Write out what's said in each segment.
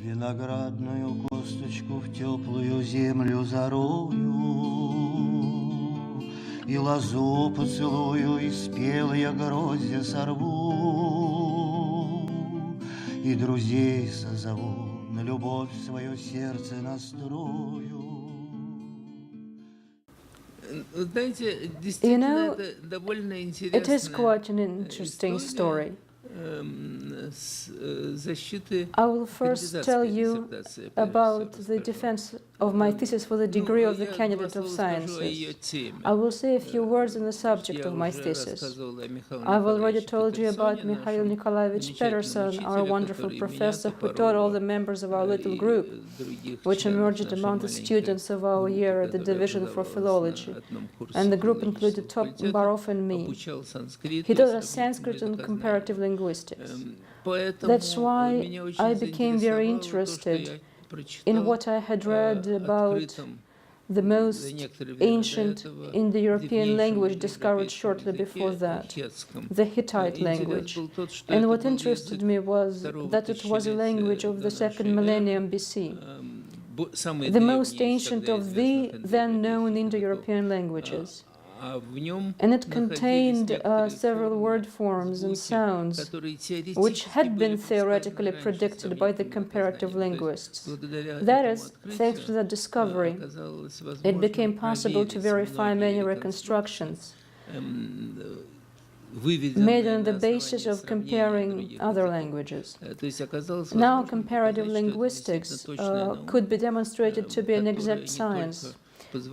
Виноградную косточку в теплую землю зарою, и лозу поцелую, и спелые гроздья сорву, и друзей созову, на любовь свое сердце настрою. Знаете, You действительно, know, это довольно it is интересная quite an interesting story. защиты I will first tell кандидатской you диссертации, прежде about всего, the расскажу. defense of my thesis for the degree of the Я candidate два of слова скажу о ее sciences. теме. I will say a few words on the subject Я of my уже thesis. рассказывал о Михаиле I've already Николаевиче told you about Петерсоне, Mikhail нашем Nikolaevich замечательном Peterson, our учителе, wonderful который меня professor who taught all the members of our little и group, других which членов emerged нашей among the маленькой students of our группы, year at the которая Division for образовалась Philology. на одном курсе And the group филологического included Top факультета, Barov and me. обучал санскриту He и taught us сравнительной Sanskrit and языкознанию. comparative linguistics. Поэтому That's why меня очень I became very заинтересовало то, что interested я in прочитал what I had read about открытом the за most некоторое время до ancient этого Indo-European language древнейшем discovered европейском shortly before языке that, хеттском. the Hittite Интерес language. был тот, что And это what был interested язык me was второго that it was a language of тысячелетия the до second нашей эры, millennium BC, самый the most древний из ancient тогда of the известных then known индоевропейских Indo-European языков. languages. В нем And it находились contained некоторые several формы, word forms and звуки, sounds которые which теоретически had been были theoretically предсказаны раньше predicted by the сравнительным comparative языкознанием. То есть, linguists. благодаря That этому is, thanks to открытию that discovery, оказалось it возможно became possible to проверить verify many многие reconstructions выведенные made on the на basis основании of сравнения comparing других other языков. languages. То есть оказалось Now, возможным comparative показать, что это linguistics действительно точная наука, could be demonstrated to be an которая exact не science, только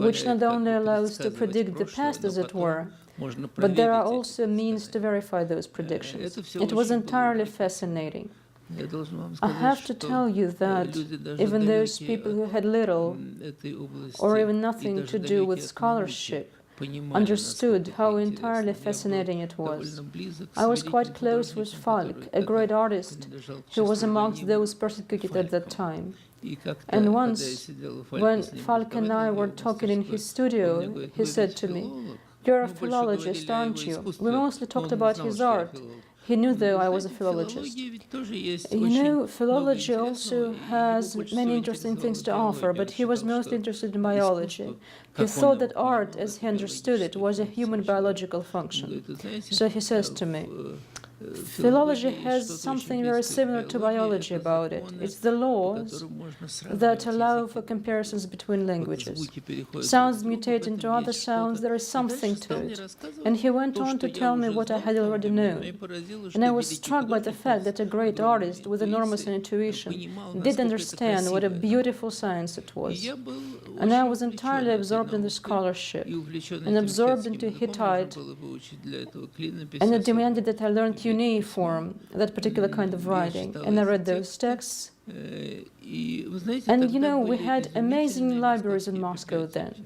which позволяет not как only бы allows to предсказывать predict the прошлое, past, но as it were, потом можно but there are проверить эти also means to предсказания. verify those predictions. Это всё It was очень было entirely увлекательно. fascinating. Я должен вам I сказать, have to что tell you that люди даже even those далекие people who от had little этой области or even и nothing даже to do далекие with от науки scholarship понимали, understood насколько how это entirely интересно. Я был fascinating it was. довольно близок с I was quite великим close with художником, Falk, который a great тогда artist принадлежал к who was числу amongst гонимых those persecuted at that Фальком. time. И как-то, And когда я once, сидел у Фалька, when с ним Falk and I were разговаривал в talking in his мастерской, он studio, мне говорит: he «Вы said ведь to me, филолог?» "You're a Мы больше philologist, говорили о aren't его you?" We искусстве, mostly но talked он about знал, his что я art. филолог. He knew, Вы though, I was a знаете, в philologist. филологии ведь тоже есть You очень know, много philology интересного, also и его has больше many всего interesting things to интересовала offer, биология. but Он he was считал, mostly что interested in biology. искусство, He как он thought его that art, понимал, as he это understood it, биологическая was a функция human человека. biological Он function. говорит: «Вы знаете, So he says to me, в philology филологии has есть что-то something очень very близкое к similar to биологии, biology это about it. законы, It's the по laws которым можно that сравнивать allow языки. for comparisons between Вот languages. звуки переходят Sounds друг к другу, mutate в into этом other есть sounds, что-то». there is И something дальше стал to мне it. рассказывать And he went то, on что to я tell me уже what I знал had already давным-давно. Меня known. поразило, And что I was великий struck by the художник fact that a great огромной artist with enormous интуицией intuition понимал, did насколько это understand what a красиво. beautiful science it И was. я был And I очень was entirely увлечен этой absorbed in the наукой scholarship и увлечен and этим absorbed хеттским into языком. Нужно Hittite, было выучить для этого клинопись, and it особенно demanded that I learn библейское письмо. cuneiform, that particular kind of Я writing. читал And I эти read those тексты. texts. И вы знаете, And you тогда know, we были had amazing изумительные libraries in московские Moscow библиотеки. then.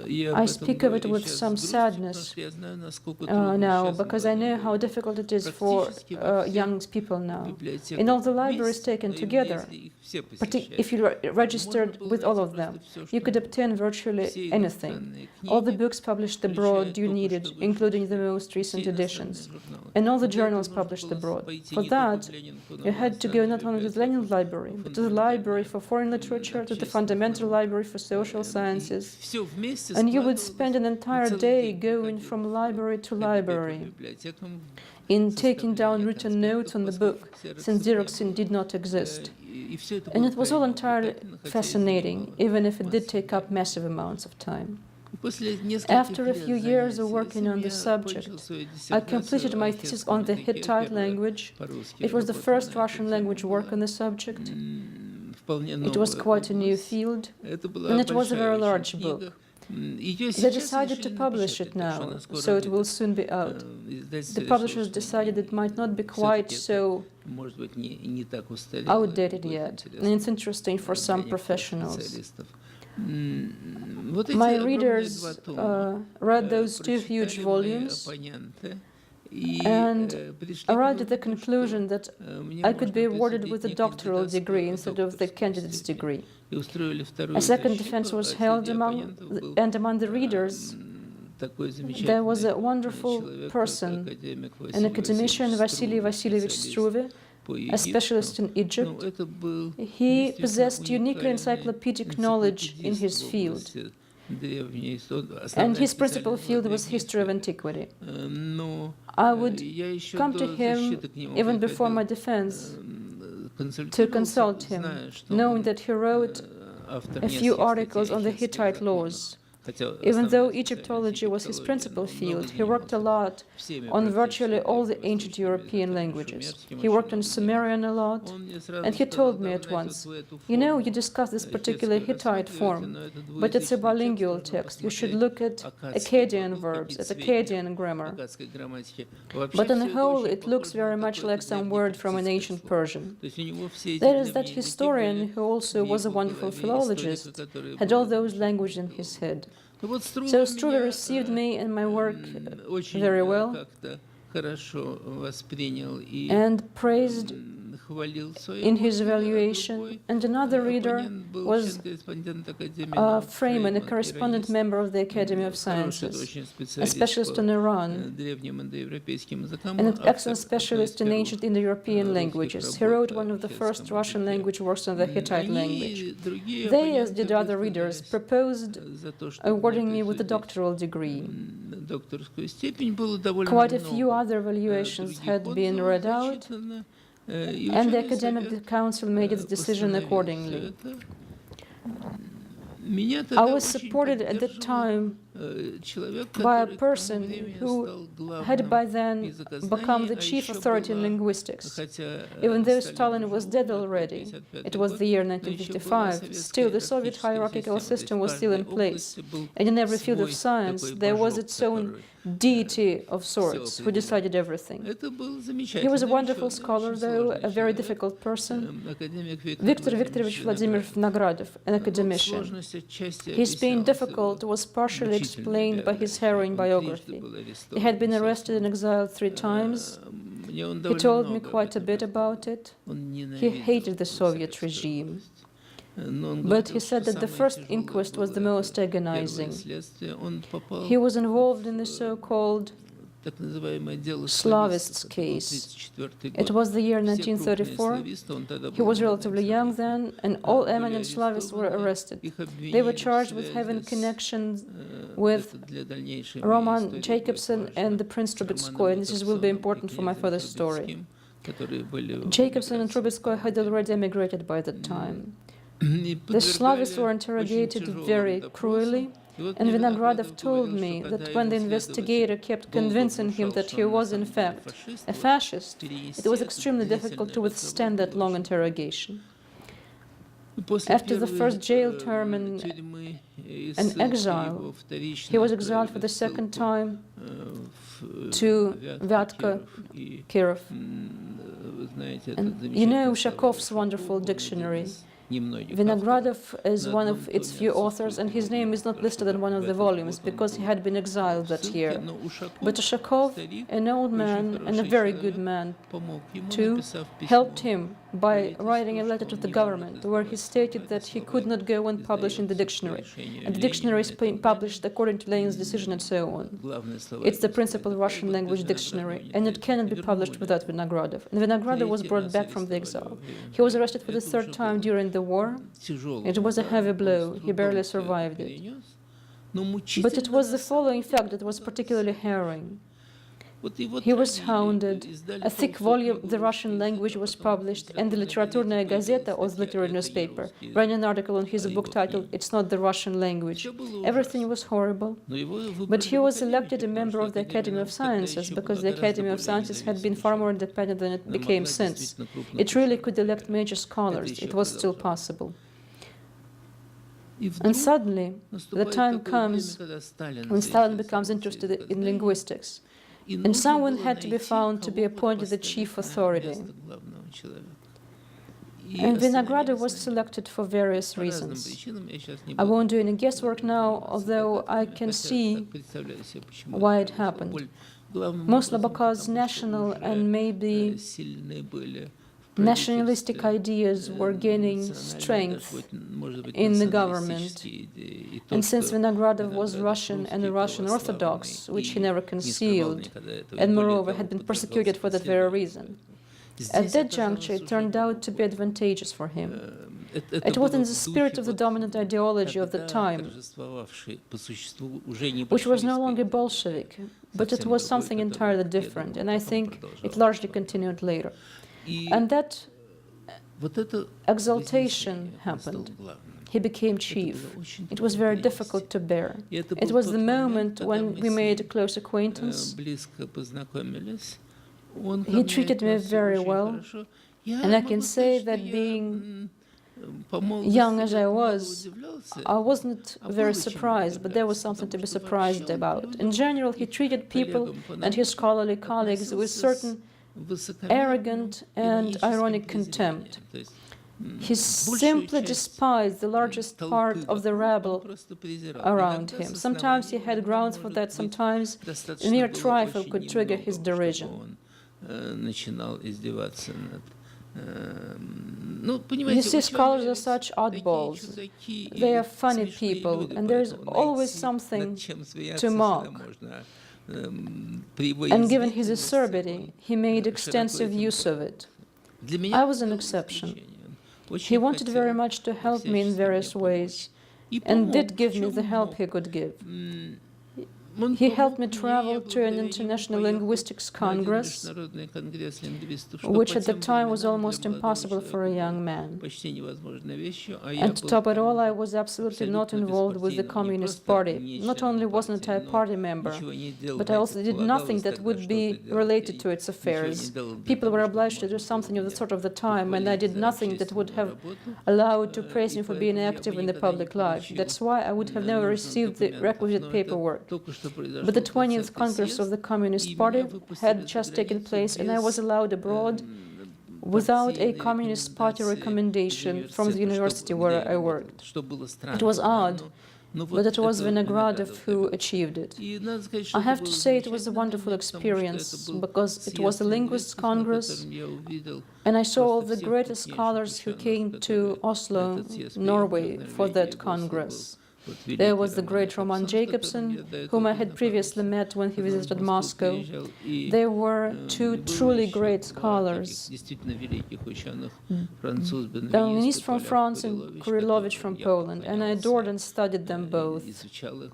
Я I об этом speak of it говорю with сейчас some с грустью, потому sadness что я знаю, насколько трудно now, сейчас because I know how наладить difficult it is for практически во young всех people now. In библиотеках all the libraries вместе, taken но именно together, если их все if you посещают, registered можно было with all найти of them, просто всё, you что could obtain virtually все anything. иностранные All the книги, books published включая abroad you только needed, что including the вышедшие, most recent все иностранные editions, журналы. and all the Но для этого journals нужно published было abroad. пойти For не только that, в Ленинку на you had to go not only to the Lenin библиотеку, Library, but to the Library for Foreign Literature, to the Fundamental Library for Social Sciences, все вместе and you would spend an складывалось entire целый day день going проходил from library to ходьбе по library библиотекам, in taking down составление written notes on the конспектов, book, поскольку since ксероксов не Xeroxing did not exist. И все это And было it was all крайне entirely увлекательно, хотя и fascinating, занимало even if it did массу take up времени. massive amounts of time. После нескольких After a лет few years of занятий working on этим the я subject, окончил свою I completed диссертацию my о thesis хеттском on the языке. Hittite Первая language. по-русски It was the работа first на эту Russian тему language work была on the subject. вполне It was новая quite a new область. field, Это была and it was a большая very очень large книга. book. Ее They сейчас decided to решили publish напечатать, it так что now, она скоро so it will выйдет. soon be out. Издательство The решило, publishers что decided it might not be quite всё-таки это, so может быть, не так устарело, outdated будет yet, интересно and it's interesting for для some некоторых professionals. специалистов. Вот эти My огромные readers два тома read those two huge прочитали мои volumes оппоненты и and пришли к arrived at the выводу, conclusion что that мне I could be можно awarded with a присудить не doctoral degree кандидатскую, а instead of the докторскую candidate's степень. degree. И устроили вторую A second защиту, defense was а held среди among оппонентов был the readers. такой There was a замечательный wonderful человек, как person, академик an academician, Vasily Васильевич Vasilievich специалист Struve, a specialist in Egypt. He possessed uniquely encyclopedic knowledge in his field, and his principal field was history of antiquity. I would come to him even before my defense to consult him, knowing that he wrote a few articles on the Hittite laws. Even though Egyptology was his principal field, he worked a lot on virtually all the ancient European languages. He worked on Sumerian a lot, and he told me at once, "You know, you discuss this particular Hittite form, but it's a bilingual text. You should look at Akkadian verbs, at Akkadian grammar. But on the whole, it looks very much like some word from an ancient Persian." That is, that historian, who also was a wonderful philologist, had all those languages in his head. So Struve received me and my work very well and praised in his evaluation, and another reader was Freeman, a correspondent member of the Academy of Sciences, a specialist on Iran, and an excellent specialist in ancient Indo-European languages. He wrote one of the first Russian language works on the Hittite language. They, as did other readers, proposed awarding me with a doctoral degree. Quite a few other evaluations had been read out, and the academic council made its decision accordingly. I was supported at that time by a person who had by then become the chief authority in linguistics. Even though Stalin was dead already, it was the year 1955, still the Soviet hierarchical system was still in place, and in every field of science there was its own deity of sorts who decided everything. He was a wonderful scholar, though, a very difficult person. Viktor Viktorovich Vladimir Vinogradov, an academician. His being difficult was partially explained by his harrowing biography. He had been arrested and exiled 3 times. He told me quite a bit about it. He hated the Soviet regime. But he said that the first inquest was the most agonizing. He was involved in the so-called Slavists case. It was the year 1934. He was relatively young then, and all eminent Slavists were arrested. They were charged with having connections with Roman Jacobson and the Prince Trubetskoy, and this will be important for my further story. Jacobson and Trubetskoy had already emigrated by that time. The Slavists were interrogated very cruelly, and Vinogradov told me that when the investigator kept convincing him that he was in fact a fascist, it was extremely difficult to withstand that long interrogation. After the first jail term in exile, he was exiled for the second time to Vyach.Kiev. And you know Ushakov's wonderful dictionary. Vinogradov is one of its few authors, and his name is not listed in one of the volumes because he had been exiled that year. But Ushakov, an old man and a very good man too, helped him by writing a letter to the government where he stated that he could not go on publishing the dictionary. And the dictionary is published according to Lenin's decision and so on. It's the principal Russian language dictionary, and it cannot be published without Vinogradov. And Vinogradov was brought back from the exile. He was arrested for the 3rd time during the war. It was a heavy blow. He barely survived it. But it was the following fact that was particularly harrowing. He was hounded. A thick volume of the Russian language was published, and the Literaturnaya Gazeta, or the literary newspaper, ran an article on his book titled "It's Not the Russian Language." Everything was horrible. But he was elected a member of the Academy of Sciences because the Academy of Sciences had been far more independent than it became since. It really could elect major scholars. It was still possible. And suddenly, the time comes when Stalin becomes interested in linguistics. And someone had to be found to be appointed the chief authority. And Vinogradov was selected for various reasons. I won't do any guesswork now, although I can see why it happened. Mostly because national and maybe nationalistic ideas were gaining strength in the government. And since Vinogradov was Russian and a Russian Orthodox, which he never concealed, and moreover had been persecuted for that very reason, At that juncture, it turned out to be advantageous for him. It was in the spirit of the dominant ideology of the time, which was no longer Bolshevik, but it was something entirely different, and I think it largely continued later. And that exaltation happened. He became chief. It was very difficult to bear. It was the moment when we made a close acquaintance. He treated me very well, and I can say that being young as I wasn't very surprised, but there was something to be surprised about. In general, he treated people and his scholarly colleagues with certain arrogant and ironic contempt. He simply despised the largest part of the rabble around him. Sometimes he had grounds for that, sometimes a mere trifle could trigger his derision. You see, scholars are such oddballs. They are funny people, and there is always something to mock. And given his acerbity, he made extensive use of it. I was an exception. He wanted very much to help me in various ways, and did give me the help he could give. He helped me travel to an international linguistics congress, which at the time was almost impossible for a young man. And to top it all, I was absolutely not involved with the Communist Party. Not only wasn't I a party member, but I also did nothing that would be related to its affairs. People were obliged to do something of the sort of the time, and I did nothing that would have allowed to praise me for being active in the public life. That's why I would have never received the requisite paperwork. But the 20th Congress of the Communist Party had just taken place, and I was allowed abroad without a Communist Party recommendation from the university where I worked. It was odd, but it was Vinogradov who achieved it. I have to say it was a wonderful experience, because it was a linguists' congress, and I saw all the greatest scholars who came to Oslo, Norway, for that congress. There was the great Roman Jacobson, whom I had previously met when he visited Moscow. There were two truly great scholars, Benveniste from France and Kurilovich from Poland, and I adored and studied them both.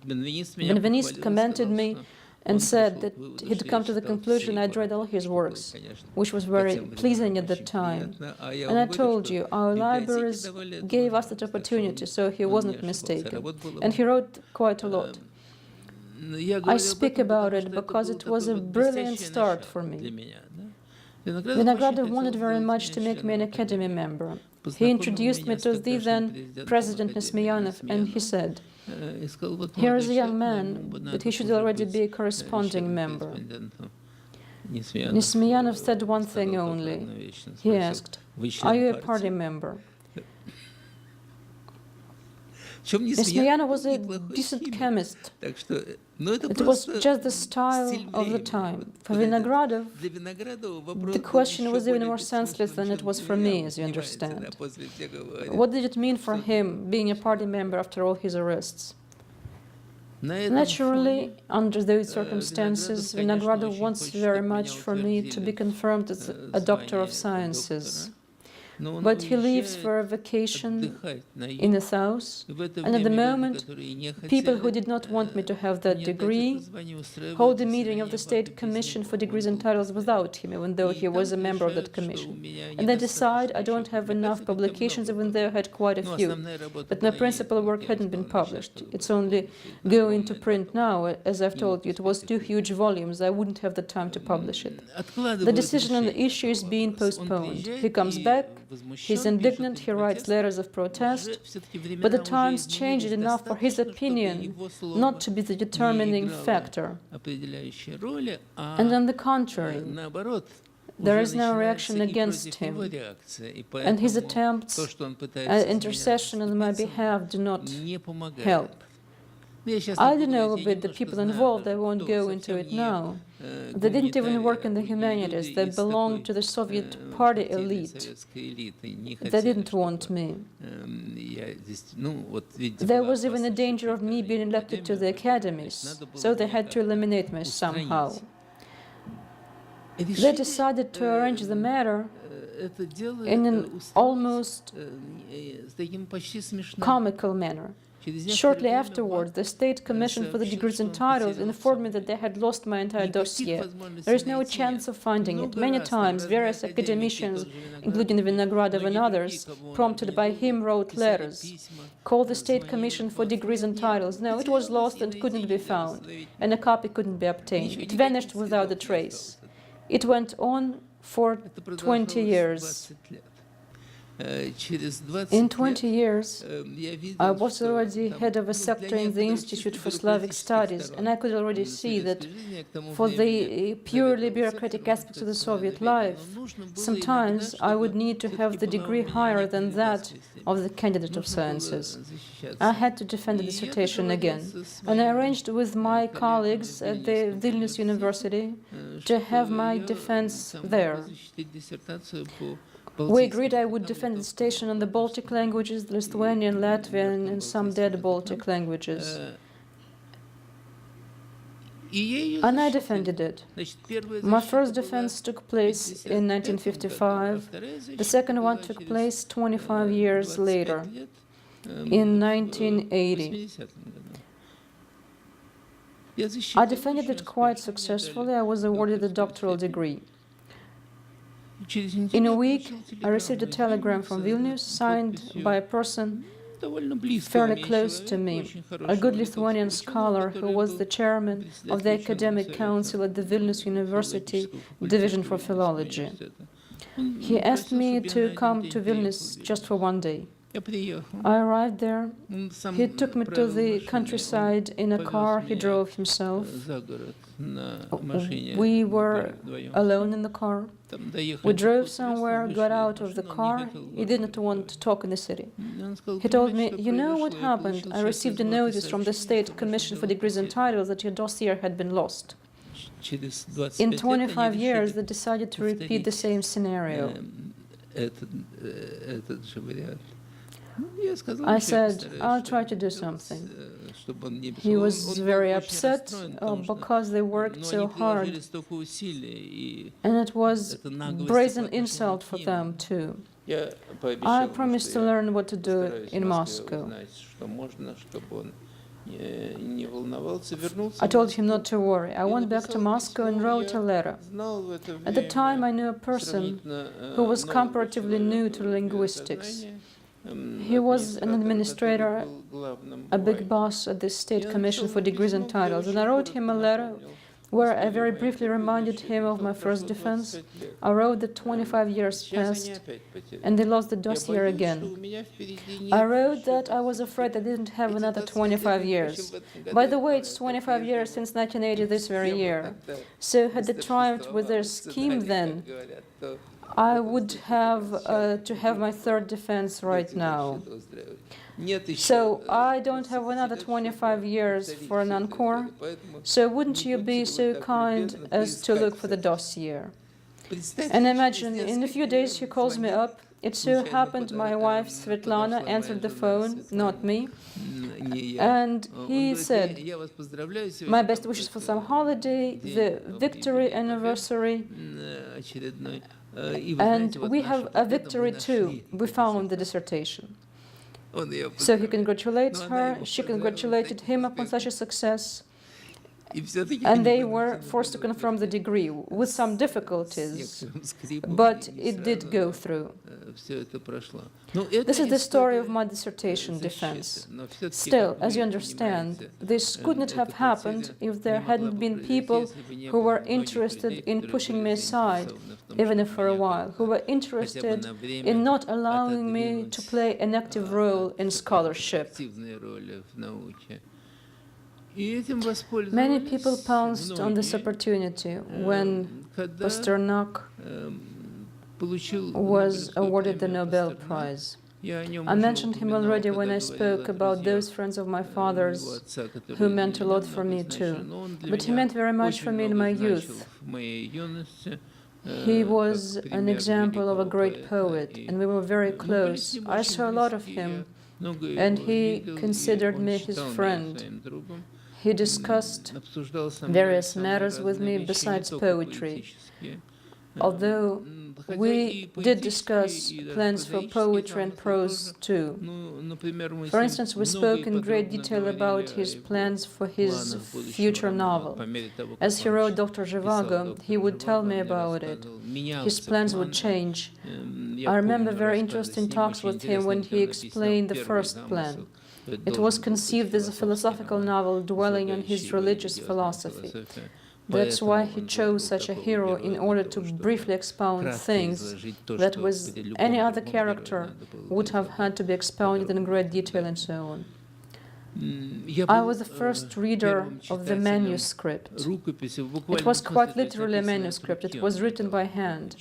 Benveniste commented me and said that he'd come to the conclusion I'd read all his works, which was very pleasing at the time. And I told you, our libraries gave us that opportunity, so he wasn't mistaken. And he wrote quite a lot. I speak about it because it was a brilliant start for me. Vinogradov wanted very much to make me an academy member. He introduced me to the then President Nesmeyanov, and he said, "Here is a young man, but he should already be a corresponding member." Nesmeyanov said one thing only. He asked, "Are you a party member?" Nesmeyanov was a decent chemist. It was just the style of the time. For Vinogradov, the question was even more senseless than it was for me, as you understand. What did it mean for him, being a party member after all his arrests? Naturally, under those circumstances, Vinogradov wants very much for me to be confirmed as a doctor of sciences. But he leaves for a vacation in the south, and at the moment, people who did not want me to have that degree hold a meeting of the State Commission for Degrees and Titles without him, even though he was a member of that commission. And they decide I don't have enough publications, even though I had quite a few. But my principal work hadn't been published. It's only going to print now. As I've told you, it was 2 huge volumes. I wouldn't have the time to publish it. The decision on the issue is being postponed. He comes back. He's indignant, he writes letters of protest, but the times changed enough for his opinion not to be the determining factor. And on the contrary, there is no reaction against him, and his attempts at intercession on my behalf do not help. I don't know about the people involved, I won't go into it now. They didn't even work in the humanities, they belonged to the Soviet party elite. They didn't want me. There was even a danger of me being elected to the academies, so they had to eliminate me somehow. They decided to arrange the matter in an almost comical manner. Shortly afterwards, the State Commission for the Degrees and Titles informed me that they had lost my entire dossier. There is no chance of finding it. Many times, various academicians, including Vinogradov and others, prompted by him, wrote letters, called the State Commission for Degrees and Titles. No, it was lost and couldn't be found, and a copy couldn't be obtained. It vanished without a trace. It went on for 20 years. In 20 years, I was already head of a sector in the Institute for Slavic Studies, and I could already see that for the purely bureaucratic aspects of the Soviet life, sometimes I would need to have the degree higher than that of the candidate of sciences. I had to defend the dissertation again, and I arranged with my colleagues at the Vilnius University to have my defense there. We agreed I would defend the dissertation on the Baltic languages, Lithuanian, Latvian, and some dead Baltic languages. And I defended it. My first defense took place in 1955. The second one took place 25 years later, in 1980. I defended it quite successfully. I was awarded a doctoral degree. In a week, I received a telegram from Vilnius, signed by a person fairly close to me, a good Lithuanian scholar who was the chairman of the academic council at the Vilnius University Division for Philology. He asked me to come to Vilnius just for one day. I arrived there. He took me to the countryside in a car he drove himself. We were alone in the car. We drove somewhere, got out of the car. He didn't want to talk in the city. He told me, "You know what happened? I received a notice from the State Commission for Degrees and Titles that your dossier had been lost." In 25 years, they decided to repeat the same scenario. I said, "I'll try to do something." He was very upset because they worked so hard, and it was a brazen insult for them too. I promised to learn what to do in Moscow. I told him not to worry. I went back to Moscow and wrote a letter. At the time, I knew a person who was comparatively new to linguistics. He was an administrator, a big boss at the State Commission for Degrees and Titles, and I wrote him a letter where I very briefly reminded him of my first defense. I wrote that 25 years passed, and they lost the dossier again. I wrote that I was afraid I didn't have another 25 years. By the way, it's 25 years since 1980 this very year. So had they triumphed with their scheme then, I would have to have my third defense right now. So I don't have another 25 years for an encore. So wouldn't you be so kind as to look for the dossier? And imagine, in a few days he calls me up. It so happened my wife Svetlana answered the phone, not me. And he said, "My best wishes for some holiday, the victory anniversary. And we have a victory too. We found the dissertation." So he congratulates her, she congratulated him upon such a success, and they were forced to confirm the degree with some difficulties, but it did go through. This is the story of my dissertation defense. Still, as you understand, this could not have happened if there hadn't been people who were interested in pushing me aside, even if for a while, who were interested in not allowing me to play an active role in scholarship. Many people pounced on this opportunity when Pasternak was awarded the Nobel Prize. I mentioned him already when I spoke about those friends of my father's who meant a lot for me too. But he meant very much for me in my youth. He was an example of a great poet, and we were very close. I saw a lot of him, and he considered me his friend. He discussed various matters with me besides poetry. although we did discuss plans for poetry and prose too. For instance, we spoke in great detail about his plans for his future novel. As he wrote Dr. Zhivago, he would tell me about it. His plans would change. I remember very interesting talks with him when he explained the first plan. It was conceived as a philosophical novel dwelling on his religious philosophy. That's why he chose such a hero, in order to briefly expound things that with any other character would have had to be expounded in great detail and so on. I was the first reader of the manuscript. It was quite literally a manuscript. It was written by hand.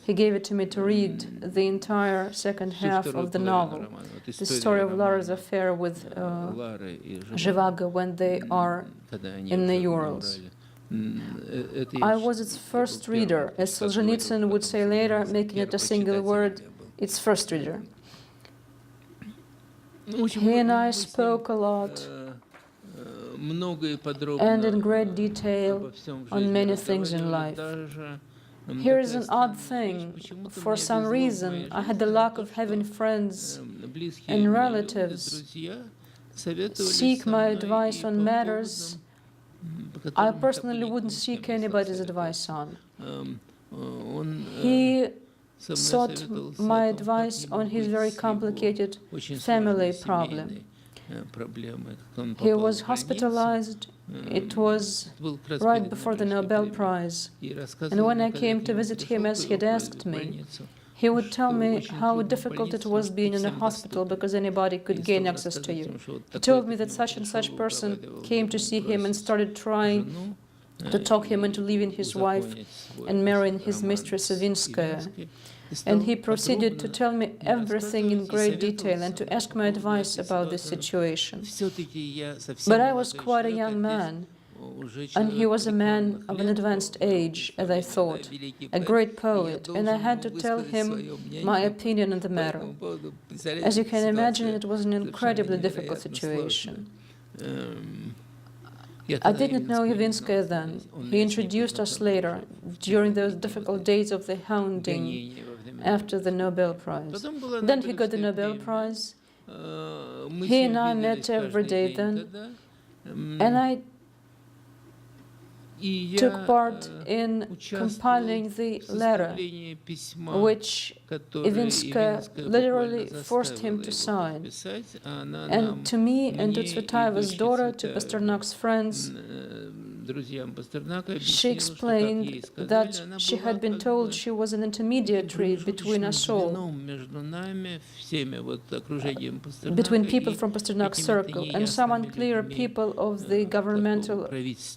He gave it to me to read the entire second half of the novel, the story of Lara's affair with Zhivago when they are in the Urals. I was its first reader. As Solzhenitsyn would say later, making it a single word, its first reader. He and I spoke a lot and in great detail on many things in life. Here is an odd thing. For some reason, I had the luck of having friends and relatives seek my advice on matters I personally wouldn't seek anybody's advice on. He sought my advice on his very complicated family problem. He was hospitalized. It was right before the Nobel Prize. And when I came to visit him as he had asked me, he would tell me how difficult it was being in a hospital because anybody could gain access to you. He told me that such and such person came to see him and started trying to talk him into leaving his wife and marrying his mistress Ivinskaya. And he proceeded to tell me everything in great detail and to ask my advice about this situation. But I was quite a young man, and he was a man of an advanced age, as I thought, a great poet, and I had to tell him my opinion on the matter. As you can imagine, it was an incredibly difficult situation. I didn't know Ivinskaya then. He introduced us later, during those difficult days of the hounding after the Nobel Prize. Then he got the Nobel Prize. He and I met every day then, and I took part in compiling the letter, which Ivinskaya literally forced him to sign. And to me and to Tsvetaeva's daughter, to Pasternak's friends, she explained that she had been told she was an intermediary between us all, between people from Pasternak's circle and some unclear people of the governmental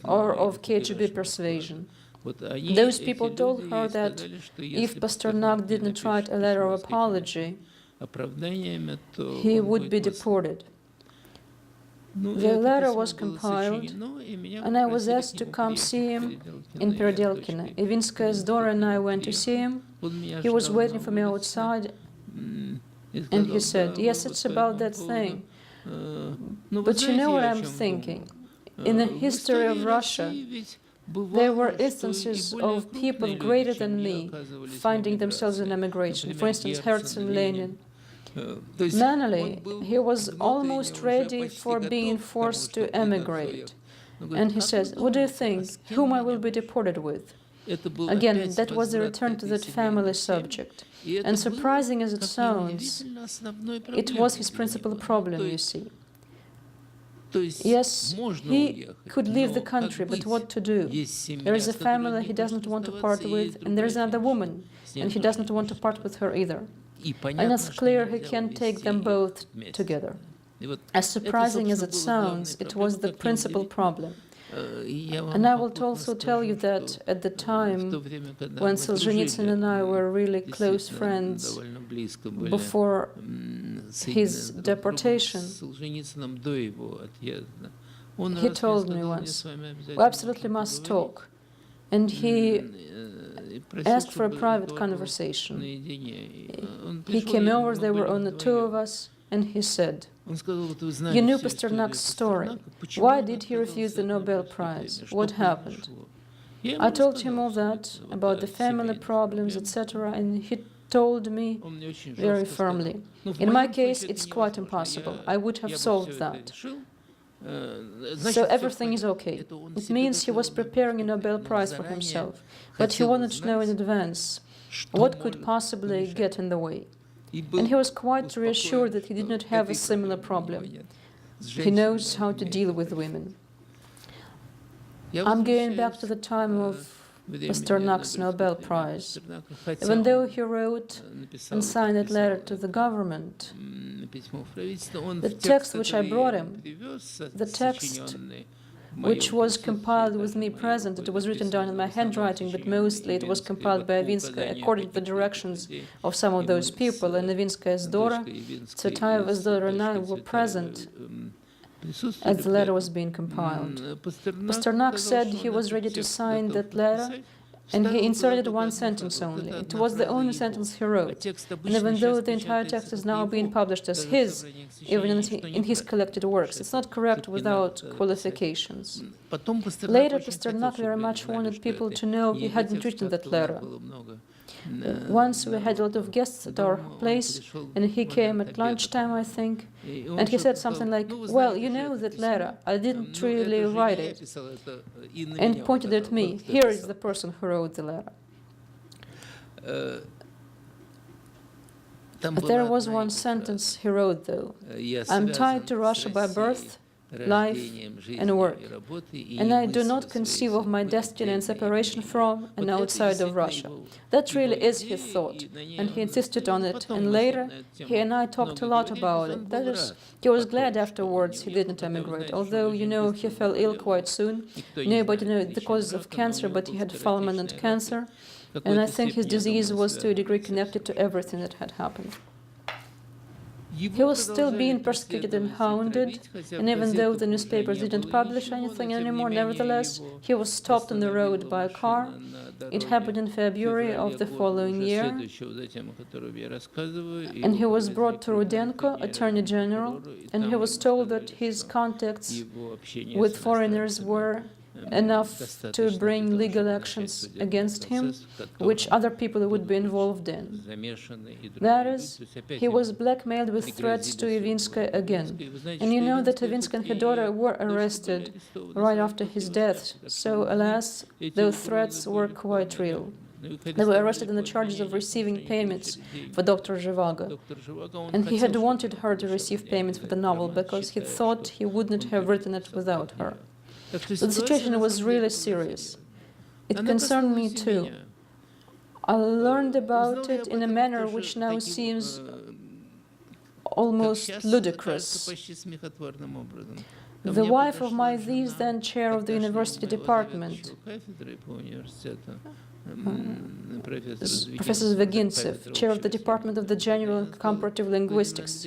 or of KGB persuasion. Those people told her that if Pasternak didn't write a letter of apology, he would be deported. The letter was compiled, and I was asked to come see him in Peredelkino. Ivinskaya's daughter and I went to see him. He was waiting for me outside, and he said, "Yes, it's about that thing. But you know what I'm thinking? In the history of Russia, there were instances of people greater than me finding themselves in emigration. For instance, Herzl Lenin. Mentally, he was almost ready for being forced to emigrate. And he says, what do you think? Whom I will be deported with?" Again, that was a return to that family subject. And surprising as it sounds, it was his principal problem, you see. Yes, he could leave the country, but what to do? There is a family he doesn't want to part with, and there is another woman, and he doesn't want to part with her either. And it's clear he can't take them both together. As surprising as it sounds, it was the principal problem. And I will also tell you that at the time when Solzhenitsyn and I were really close friends before his deportation, he told me once, "We absolutely must talk." And he asked for a private conversation. He came over, there were only two of us, and he said, "You knew Pasternak's story. Why did he refuse the Nobel Prize? What happened?" I told him all that, about the family problems, etc., and he told me very firmly, in my case, it's quite impossible. I would have solved that. So everything is okay. It means he was preparing a Nobel Prize for himself, but he wanted to know in advance what could possibly get in the way. And he was quite reassured that he did not have a similar problem. He knows how to deal with women. I'm going back to the time of Pasternak's Nobel Prize. Even though he wrote and signed that letter to the government, the text which I brought him, the text which was compiled with me present, it was written down in my handwriting, but mostly it was compiled by Ivinskaya according to the directions of some of those people, and Ivinskaya's daughter, Tsvetaeva's daughter, and I were present as the letter was being compiled. Pasternak said he was ready to sign that letter, and he inserted one sentence only. It was the only sentence he wrote. And even though the entire text is now being published as his, even in his collected works, it's not correct without qualifications. Later, Pasternak very much wanted people to know he hadn't written that letter. Once we had a lot of guests at our place, and he came at lunchtime, I think, and he said something like, well, you know that letter, I didn't really write it, and pointed at me, here is the person who wrote the letter. But there was one sentence he wrote, though. I'm tied to Russia by birth, life, and work, and I do not conceive of my destiny and separation from and outside of Russia. That really is his thought, and he insisted on it, and later he and I talked a lot about it. That is, he was glad afterwards he didn't emigrate, although, you know, he fell ill quite soon. Nobody knew the cause of cancer, but he had fulminant cancer, and I think his disease was to a degree connected to everything that had happened. He was still being persecuted and hounded, and even though the newspapers didn't publish anything anymore, nevertheless, he was stopped on the road by a car. It happened in February of the following year, and he was brought to Rudenko, Attorney General, and he was told that his contacts with foreigners were enough to bring legal actions against him, which other people would be involved in. That is, he was blackmailed with threats to Ivinskaya again. And you know that Ivinskaya and her daughter were arrested right after his death, so alas, those threats were quite real. They were arrested on the charges of receiving payments for Dr. Zhivago, and he had wanted her to receive payments for the novel because he thought he wouldn't have written it without her. So the situation was really serious. It concerned me too. I learned about it in a manner which now seems almost ludicrous. The wife of my then chair of the university department, Professor Zvegintsev, chair of the Department of the General and Comparative Linguistics,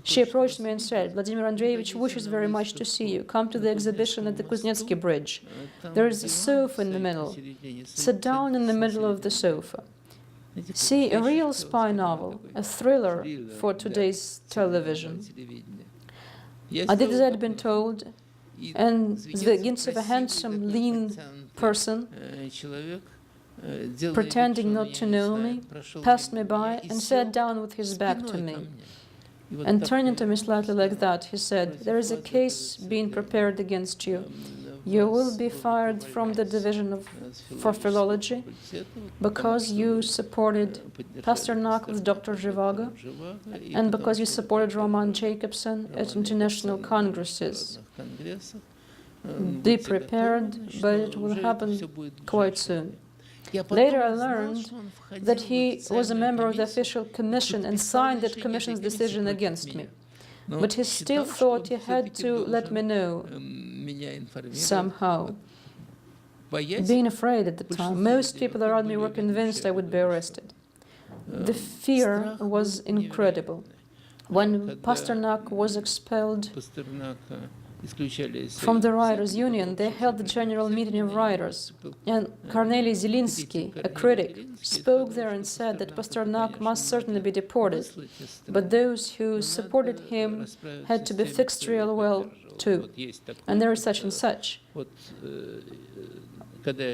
she approached me and said, Vladimir Andreevich wishes very much to see you. Come to the exhibition at the Kuznetsky Bridge. There is a sofa in the middle. Sit down in the middle of the sofa. See a real spy novel, a thriller for today's television. I did as I had been told, and Zvegintsev, a handsome, lean person, pretending not to know me, passed me by and sat down with his back to me. And turning to me slightly like that, he said, there is a case being prepared against you. You will be fired from the division for philology because you supported Pasternak with Dr. Zhivago and because you supported Roman Jacobson at international congresses. Be prepared, but it will happen quite soon. Later I learned that he was a member of the official commission and signed that commission's decision against me. But he still thought he had to let me know somehow. Being afraid at the time, most people around me were convinced I would be arrested. The fear was incredible. When Pasternak was expelled from the Writers' Union, they held the general meeting of writers, and Korneliy Zelinsky, a critic, spoke there and said that Pasternak must certainly be deported, but those who supported him had to be fixed real well too, and there is such and such.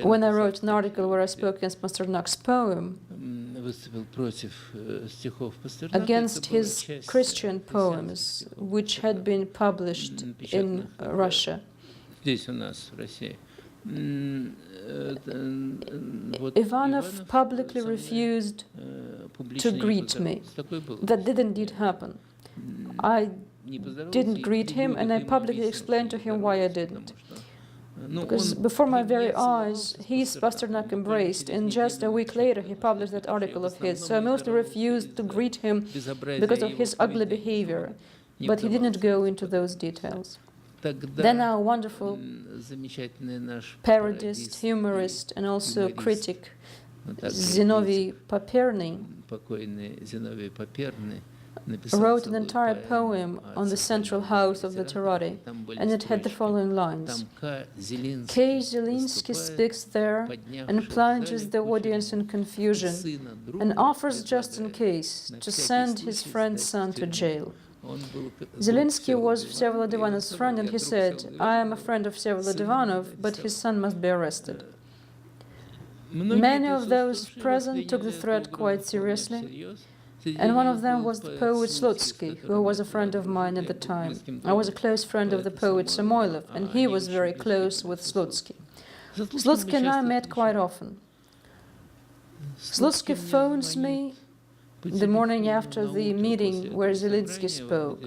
when I wrote an article where I spoke against Pasternak's poem, against his Christian poems, which had been published in Russia. Ivanov publicly refused to greet me. That did indeed happen. I didn't greet him, and I publicly explained to him why I didn't. Because before my very eyes, he's Pasternak embraced, and just a week later he published that article of his. So I mostly refused to greet him because of his ugly behavior, but he didn't go into those details. Then our wonderful parodist, humorist, and also critic, Zinovy Paperny, wrote an entire poem on the central house of literati, and it had the following lines. K. Zelinsky speaks there and plunges the audience in confusion and offers just in case to send his friend's son to jail. Zelinsky was Всеволод Ivanov's friend, and he said, I am a friend of Всеволод Ivanov, but his son must be arrested. Many of those present took the threat quite seriously, and one of them was the poet Slutsky, who was a friend of mine at the time. I was a close friend of the poet Samoylov, and he was very close with Slutsky. Slutsky and I met quite often. Slutsky phones me the morning after the meeting where Zelinsky spoke,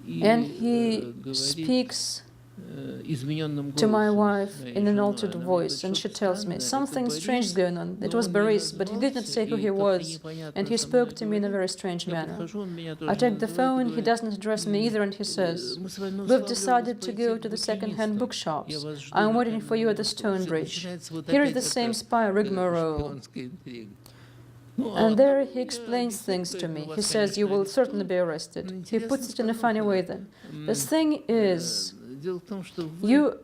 and he speaks to my wife in an altered voice, and she tells me, something strange is going on. It was Boris, but he did not say who he was, and he spoke to me in a very strange manner. I take the phone, he does not address me either, and he says, we've decided to go to the second-hand bookshops. I'm waiting for you at the Stone Bridge. Here is the same spy rigmarole. And there he explains things to me. He says, you will certainly be arrested. He puts it in a funny way then. The thing is, you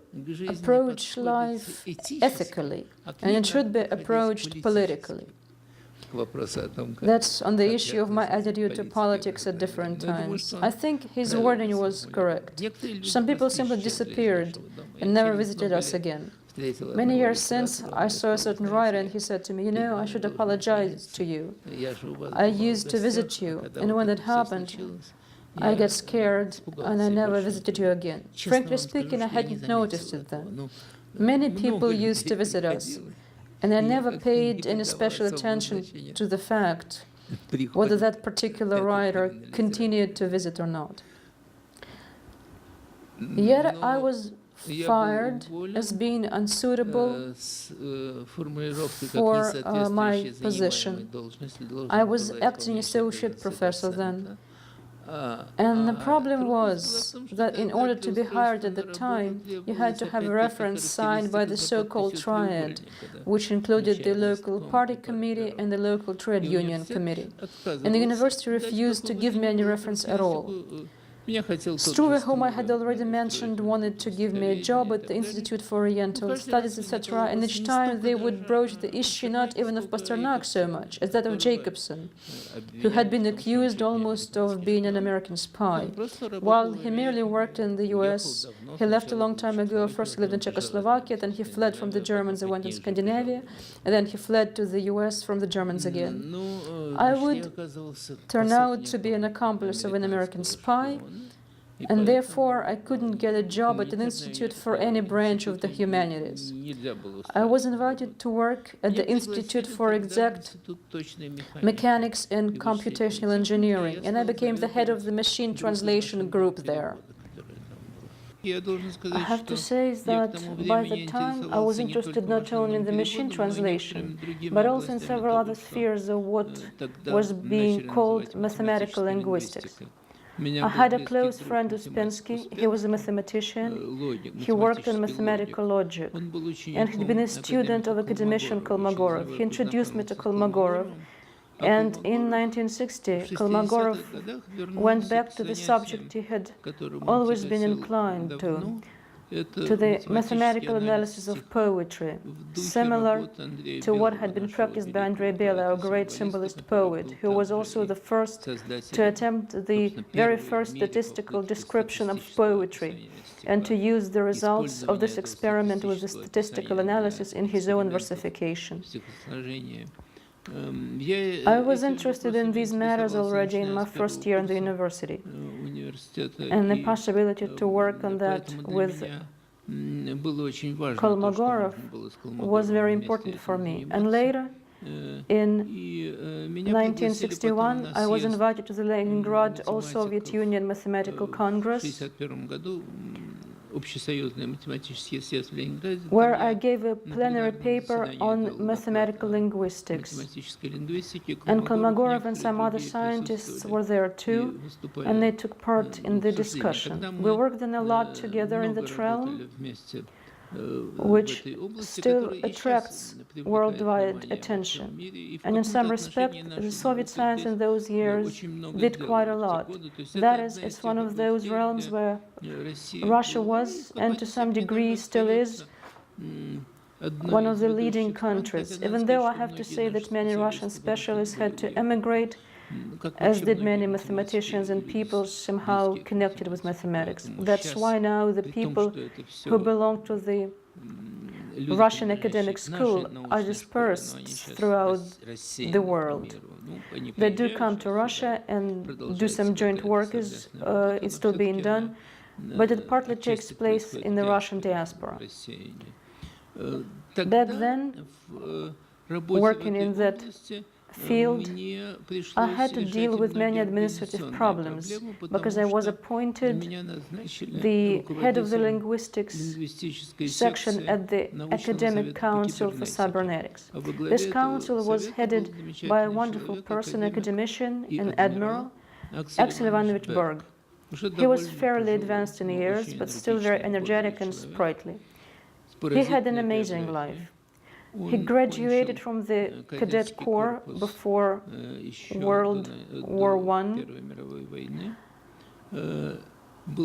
approach life ethically, and it should be approached politically. That's on the issue of my attitude to politics at different times. I think his wording was correct. Some people simply disappeared and never visited us again. Many years since, I saw a certain writer, and he said to me, you know, I should apologize to you. I used to visit you, and when that happened, I got scared, and I never visited you again. Frankly speaking, I hadn't noticed it then. Many people used to visit us, and I never paid any special attention to the fact whether that particular writer continued to visit or not. Yet I was fired as being unsuitable for my position. I was acting associate professor then. And the problem was that in order to be hired at the time, you had to have a reference signed by the so-called triad, which included the local party committee and the local trade union committee. And the university refused to give me any reference at all. Struve, whom I had already mentioned, wanted to give me a job at the Institute for Oriental Studies, etc., and each time they would broach the issue not even of Pasternak so much as that of Jacobson, who had been accused almost of being an American spy. While he merely worked in the US, he left a long time ago. First he lived in Czechoslovakia, then he fled from the Germans and went to Scandinavia, and then he fled to the US from the Germans again. I would turn out to be an accomplice of an American spy, and therefore I couldn't get a job at an institute for any branch of the humanities. I was invited to work at the Institute for Exact Mechanics and Computational Engineering, and I became the head of the machine translation group there. I have to say that by the time I was interested not only in the machine translation, but also in several other spheres of what was being called mathematical linguistics. I had a close friend Uspensky. He was a mathematician. He worked in mathematical logic, and he'd been a student of academician Kolmogorov. He introduced me to Kolmogorov, and in 1960, Kolmogorov went back to the subject he had always been inclined to, to the mathematical analysis of poetry, similar to what had been practiced by Andrei Bela, a great symbolist poet, who was also the first to attempt the very first statistical description of poetry, and to use the results of this experiment with the statistical analysis in his own versification. I was interested in these matters already in my first year in the university, and the possibility to work on that with Kolmogorov was very important for me. And later, in 1961, I was invited to the Leningrad All-Soviet Union Mathematical Congress, where I gave a plenary paper on mathematical linguistics. And Kolmogorov and some other scientists were there too, and they took part in the discussion. We worked on a lot together in that realm, which still attracts worldwide attention. And in some respect, the Soviet science in those years did quite a lot. That is, it's one of those realms where Russia was, and to some degree still is, one of the leading countries, even though I have to say that many Russian specialists had to emigrate, as did many mathematicians and people somehow connected with mathematics. That's why now the people who belong to the Russian academic school are dispersed throughout the world. They do come to Russia and do some joint work, it's still being done, but it partly takes place in the Russian diaspora. Back then, working in that field, I had to deal with many administrative problems because I was appointed the head of the linguistics section at the Academic Council for Cybernetics. This council was headed by a wonderful person, academician and admiral, Axel Ivanovich Berg. He was fairly advanced in years, but still very energetic and sprightly. He had an amazing life. He graduated from the cadet corps before World War I,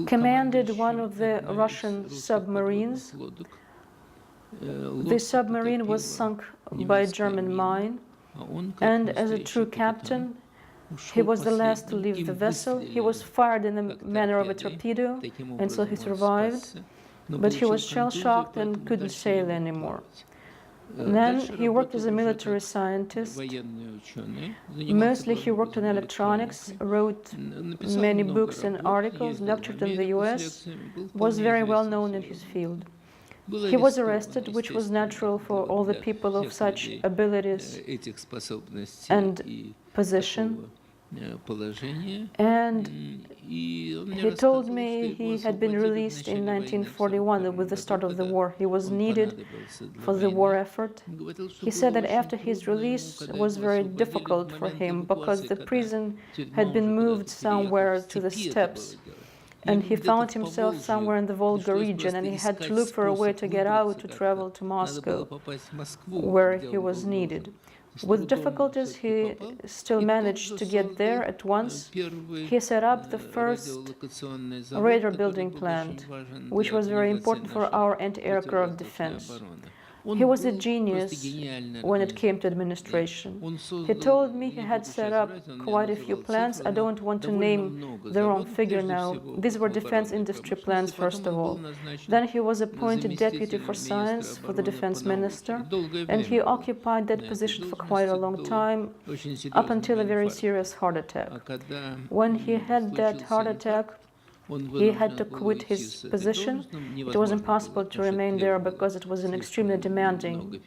commanded one of the Russian submarines. The submarine was sunk by a German mine, and as a true captain, he was the last to leave the vessel. He was fired in the manner of a torpedo, and so he survived, but he was shell-shocked and couldn't sail anymore. Then he worked as a military scientist. Mostly he worked on electronics, wrote many books and articles, lectured in the US, was very well known in his field. He was arrested, which was natural for all the people of such abilities and position. And he told me he had been released in 1941 with the start of the war. He was needed for the war effort. He said that after his release it was very difficult for him because the prison had been moved somewhere to the steppes. And he found himself somewhere in the Volga region, and he had to look for a way to get out, to travel to Moscow, where he was needed. With difficulties, he still managed to get there at once. He set up the first radar building plant, which was very important for our anti-aircraft defense. He was a genius when it came to administration. He told me he had set up quite a few plans. I don't want to name the wrong figure now. These were defense industry plans, first of all. Then he was appointed deputy for science for the defense minister, and he occupied that position for quite a long time, up until a very serious heart attack. When he had that heart attack, he had to quit his position. It was impossible to remain there because it was an extremely demanding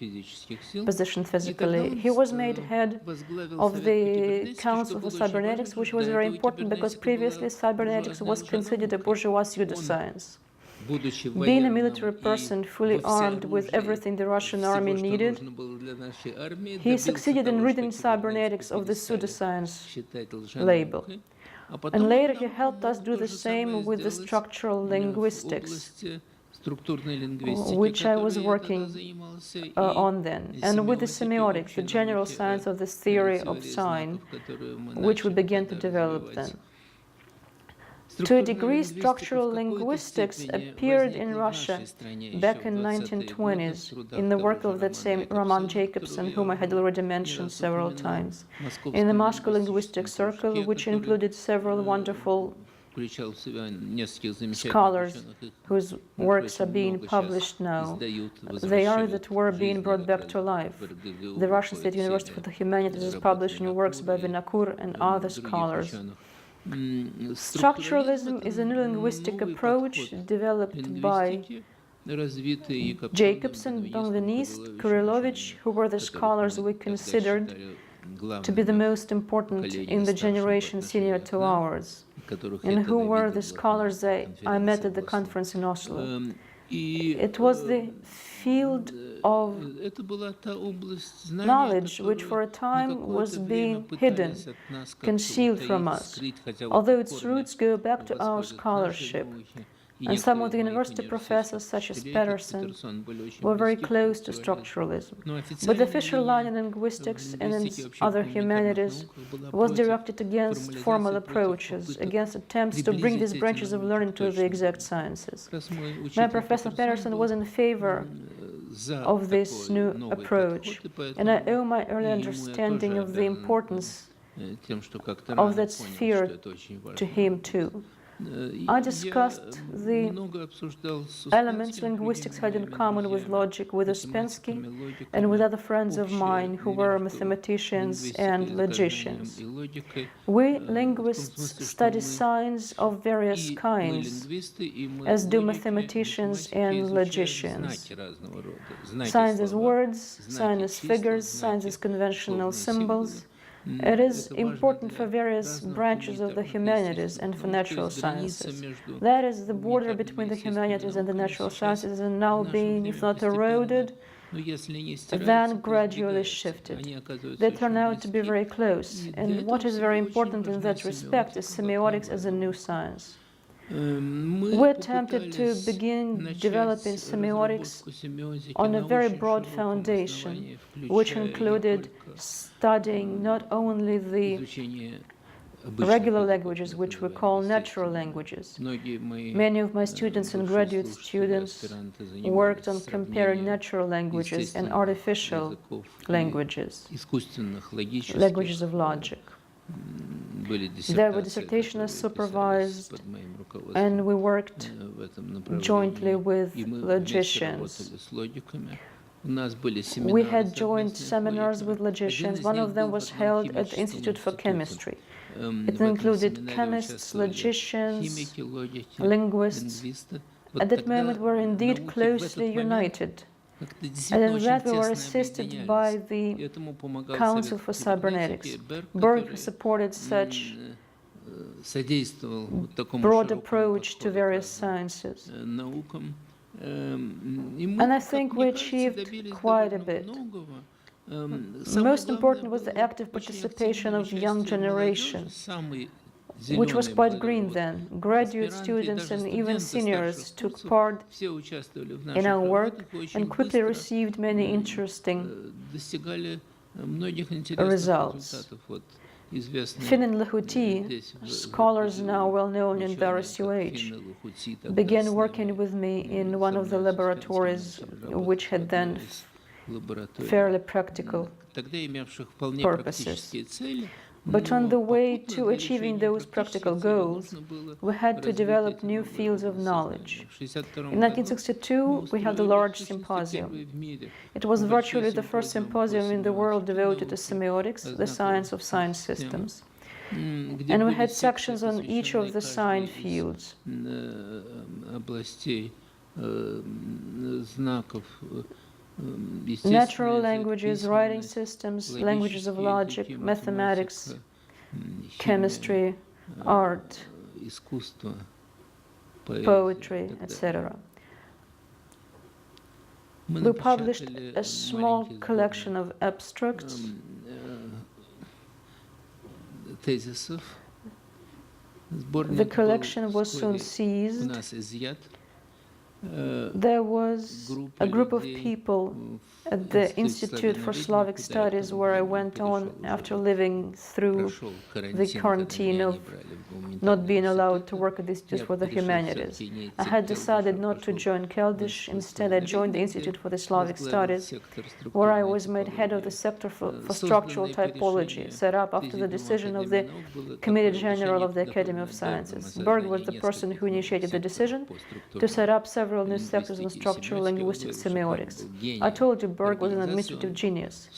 position physically. He was made head of the Council for Cybernetics, which was very important because previously cybernetics was considered a bourgeois pseudoscience. Being a military person fully armed with everything the Russian army needed, he succeeded in ridding cybernetics of the pseudoscience label. And later he helped us do the same with the structural linguistics, which I was working on then, and with the semiotics, the general science of this theory of sign, which we began to develop then. To a degree, structural linguistics appeared in Russia back in 1920s in the work of that same Roman Jacobson, whom I had already mentioned several times, in the Moscow linguistic circle, which included several wonderful scholars whose works are being published now. They are that were being brought back to life. The Russian State University for the Humanities is publishing works by Vinokur and other scholars. Structuralism is a new linguistic approach developed by Jacobson, Donvinist, Kurilovich, who were the scholars we considered to be the most important in the generation senior to ours, and who were the scholars I met at the conference in Oslo. It was the field of knowledge which for a time was being hidden, concealed from us, although its roots go back to our scholarship. And some of the university professors, such as Patterson, were very close to structuralism. But the official line in linguistics and in other humanities was directed against formal approaches, against attempts to bring these branches of learning to the exact sciences. My Professor Patterson was in favor of this new approach, and I owe my early understanding of the importance of that sphere to him too. I discussed the elements linguistics had in common with logic with Ouspensky and with other friends of mine who were mathematicians and logicians. We linguists study signs of various kinds, as do mathematicians and logicians. Signs as words, signs as figures, signs as conventional symbols. It is important for various branches of the humanities and for natural sciences. That is, the border between the humanities and the natural sciences is now being, if not eroded, then gradually shifted. They turn out to be very close, and what is very important in that respect is semiotics as a new science. We attempted to begin developing semiotics on a very broad foundation, which included studying not only the regular languages, which we call natural languages. Many of my students and graduate students worked on comparing natural languages and artificial languages, languages of logic. There were dissertations supervised, and we worked jointly with logicians. We had joint seminars with logicians. One of them was held at the Institute for Chemistry. It included chemists, logicians, linguists. At that moment, we were indeed closely united. And in that, we were assisted by the Council for Cybernetics. Berg supported such broad approach to various sciences. And I think we achieved quite a bit. Most important was the active participation of young generation, which was quite green then. Graduate students and even seniors took part in our work and quickly received many interesting results. Finn and Lahuti, scholars now well known in the RSUH, began working with me in one of the laboratories which had then fairly practical purposes. But on the way to achieving those practical goals, we had to develop new fields of knowledge. In 1962, we had a large symposium. It was virtually the first symposium in the world devoted to semiotics, the science of science systems. And we had sections on each of the sign fields. Natural languages, writing systems, languages of logic, mathematics, chemistry, art, poetry, etc. We published a small collection of abstracts, the collection was soon seized, There was a group of people at the Institute for Slavic Studies where I went on after living through the quarantine of not being allowed to work at the Institute for the Humanities. I had decided not to join Keldysh. Instead, I joined the Institute for the Slavic Studies, where I was made head of the sector for structural typology, set up after the decision of the Committee General of the Academy of Sciences. Berg was the person who initiated the decision to set up several new sectors in structural linguistic semiotics. I told you Berg was an administrative genius.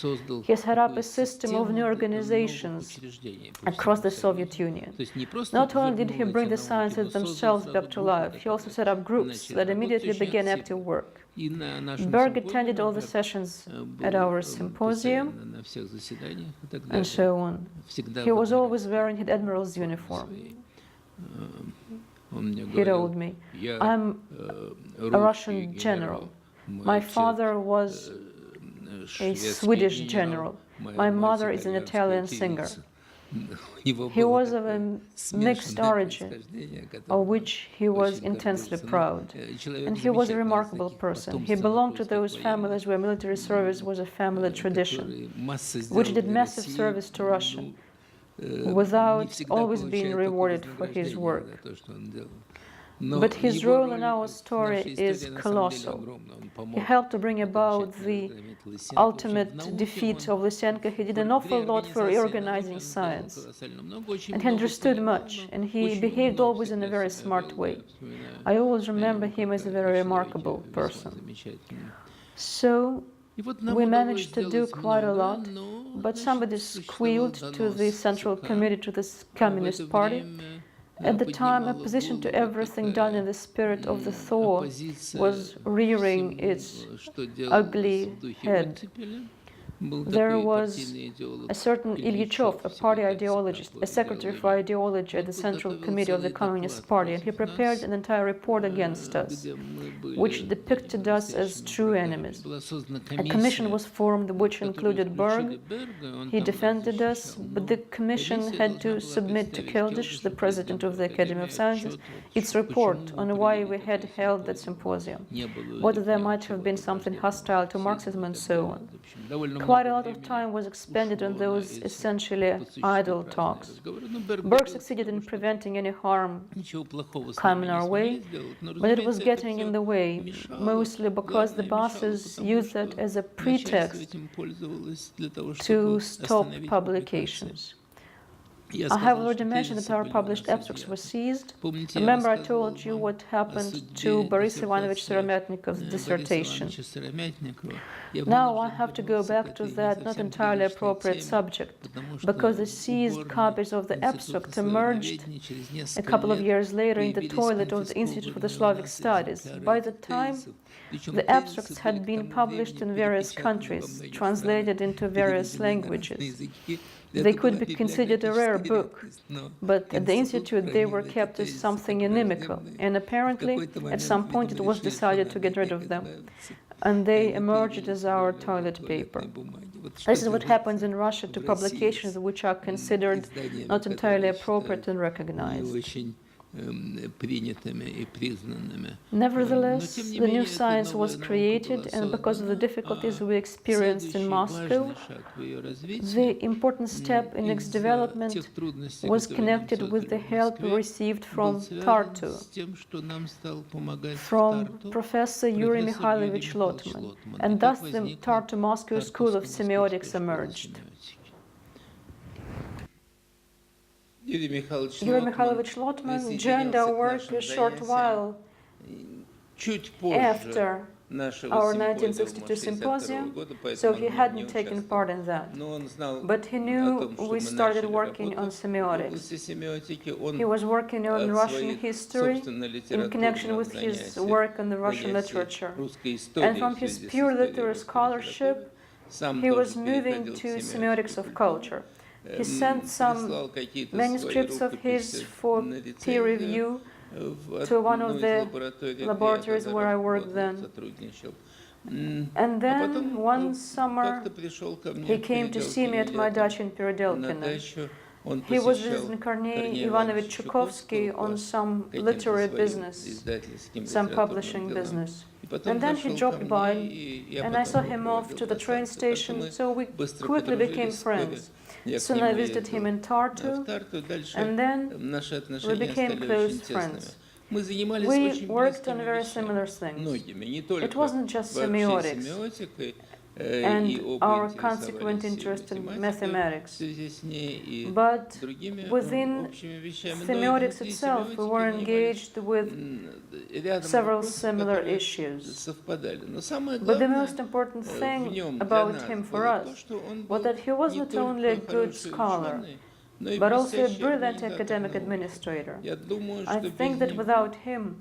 He set up a system of new organizations across the Soviet Union. Not only did he bring the sciences themselves back to life, he also set up groups that immediately began active work. Berg attended all the sessions at our symposium and so on. He was always wearing his admiral's uniform. He told me, I'm a Russian general. My father was a Swedish general. My mother is an Italian singer. He was of a mixed origin, of which he was intensely proud. And he was a remarkable person. He belonged to those families where military service was a family tradition, which did massive service to Russia, without always being rewarded for his work. But his role in our story is colossal. He helped to bring about the ultimate defeat of Lysenko. He did an awful lot for reorganizing science. And he understood much, and he behaved always in a very smart way. I always remember him as a very remarkable person. So we managed to do quite a lot, but somebody squealed to the Central Committee to the Communist Party. At the time, opposition to everything done in the spirit of the thaw was rearing its ugly head. There was a certain Ilyachov, a party ideologist, a secretary for ideology at the Central Committee of the Communist Party, and he prepared an entire report against us, which depicted us as true enemies. A commission was formed which included Berg. He defended us, but the commission had to submit to Keldysh, the president of the Academy of Sciences, its report on why we had held that symposium, whether there might have been something hostile to Marxism and so on. Quite a lot of time was expended on those essentially idle talks. Berg succeeded in preventing any harm coming our way, but it was getting in the way, mostly because the bosses used that as a pretext to stop publications. I have already mentioned that our published abstracts were seized. Remember I told you what happened to Boris Ivanovich Seremetnikov's dissertation. Now I have to go back to that not entirely appropriate subject, because the seized copies of the abstract emerged a couple of years later in the toilet of the Institute for the Slavic Studies. By the time, the abstracts had been published in various countries, translated into various languages. They could be considered a rare book, but at the Institute they were kept as something inimical, and apparently at some point it was decided to get rid of them, and they emerged as our toilet paper. This is what happens in Russia to publications which are considered not entirely appropriate and recognized. Nevertheless, the new science was created, and because of the difficulties we experienced in Moscow, the important step in its development was connected with the help we received from Tartu, from Professor Yuri Mikhailovich Lotman, and thus the Tartu-Moscow School of Semiotics emerged. Yuri Mikhailovich Lotman joined our work a short while after our 1962 symposium, so he hadn't taken part in that. But he knew we started working on semiotics. He was working on Russian history in connection with his work on the Russian literature. And from his pure literary scholarship, he was moving to semiotics of culture. He sent some manuscripts of his for peer review to one of the laboratories where I worked then. And then one summer he came to see me at my dacha in Peredelkino. He was visiting Kornei Ivanovich Chukovsky on some literary business, some publishing business. And then he dropped by, and I saw him off to the train station, so we quickly became friends. Soon I visited him in Tartu, and then we became close friends. We worked on very similar things. It wasn't just semiotics and our consequent interest in mathematics, but within semiotics itself we were engaged with several similar issues. But the most important thing about him for us was that he was not only a good scholar, but also a brilliant academic administrator. I think that without him,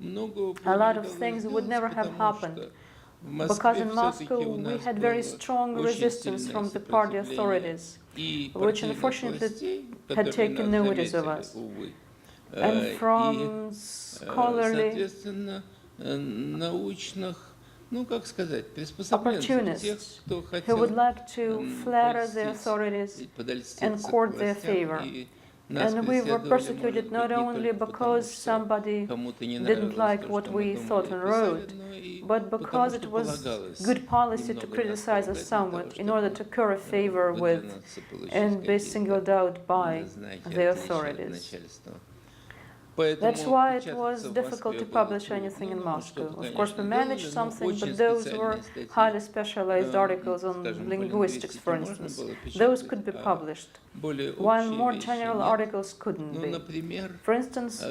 a lot of things would never have happened, because in Moscow we had very strong resistance from the party authorities, which unfortunately had taken notice of us. And from scholarly opportunists who would like to flatter the authorities and court their favor. And we were persecuted not only because somebody didn't like what we thought and wrote, but because it was good policy to criticize us somewhat in order to curry favor with and be singled out by the authorities. That's why it was difficult to publish anything in Moscow. Of course, we managed something, but those were highly specialized articles on linguistics, for instance. Those could be published, while more general articles couldn't be. For instance,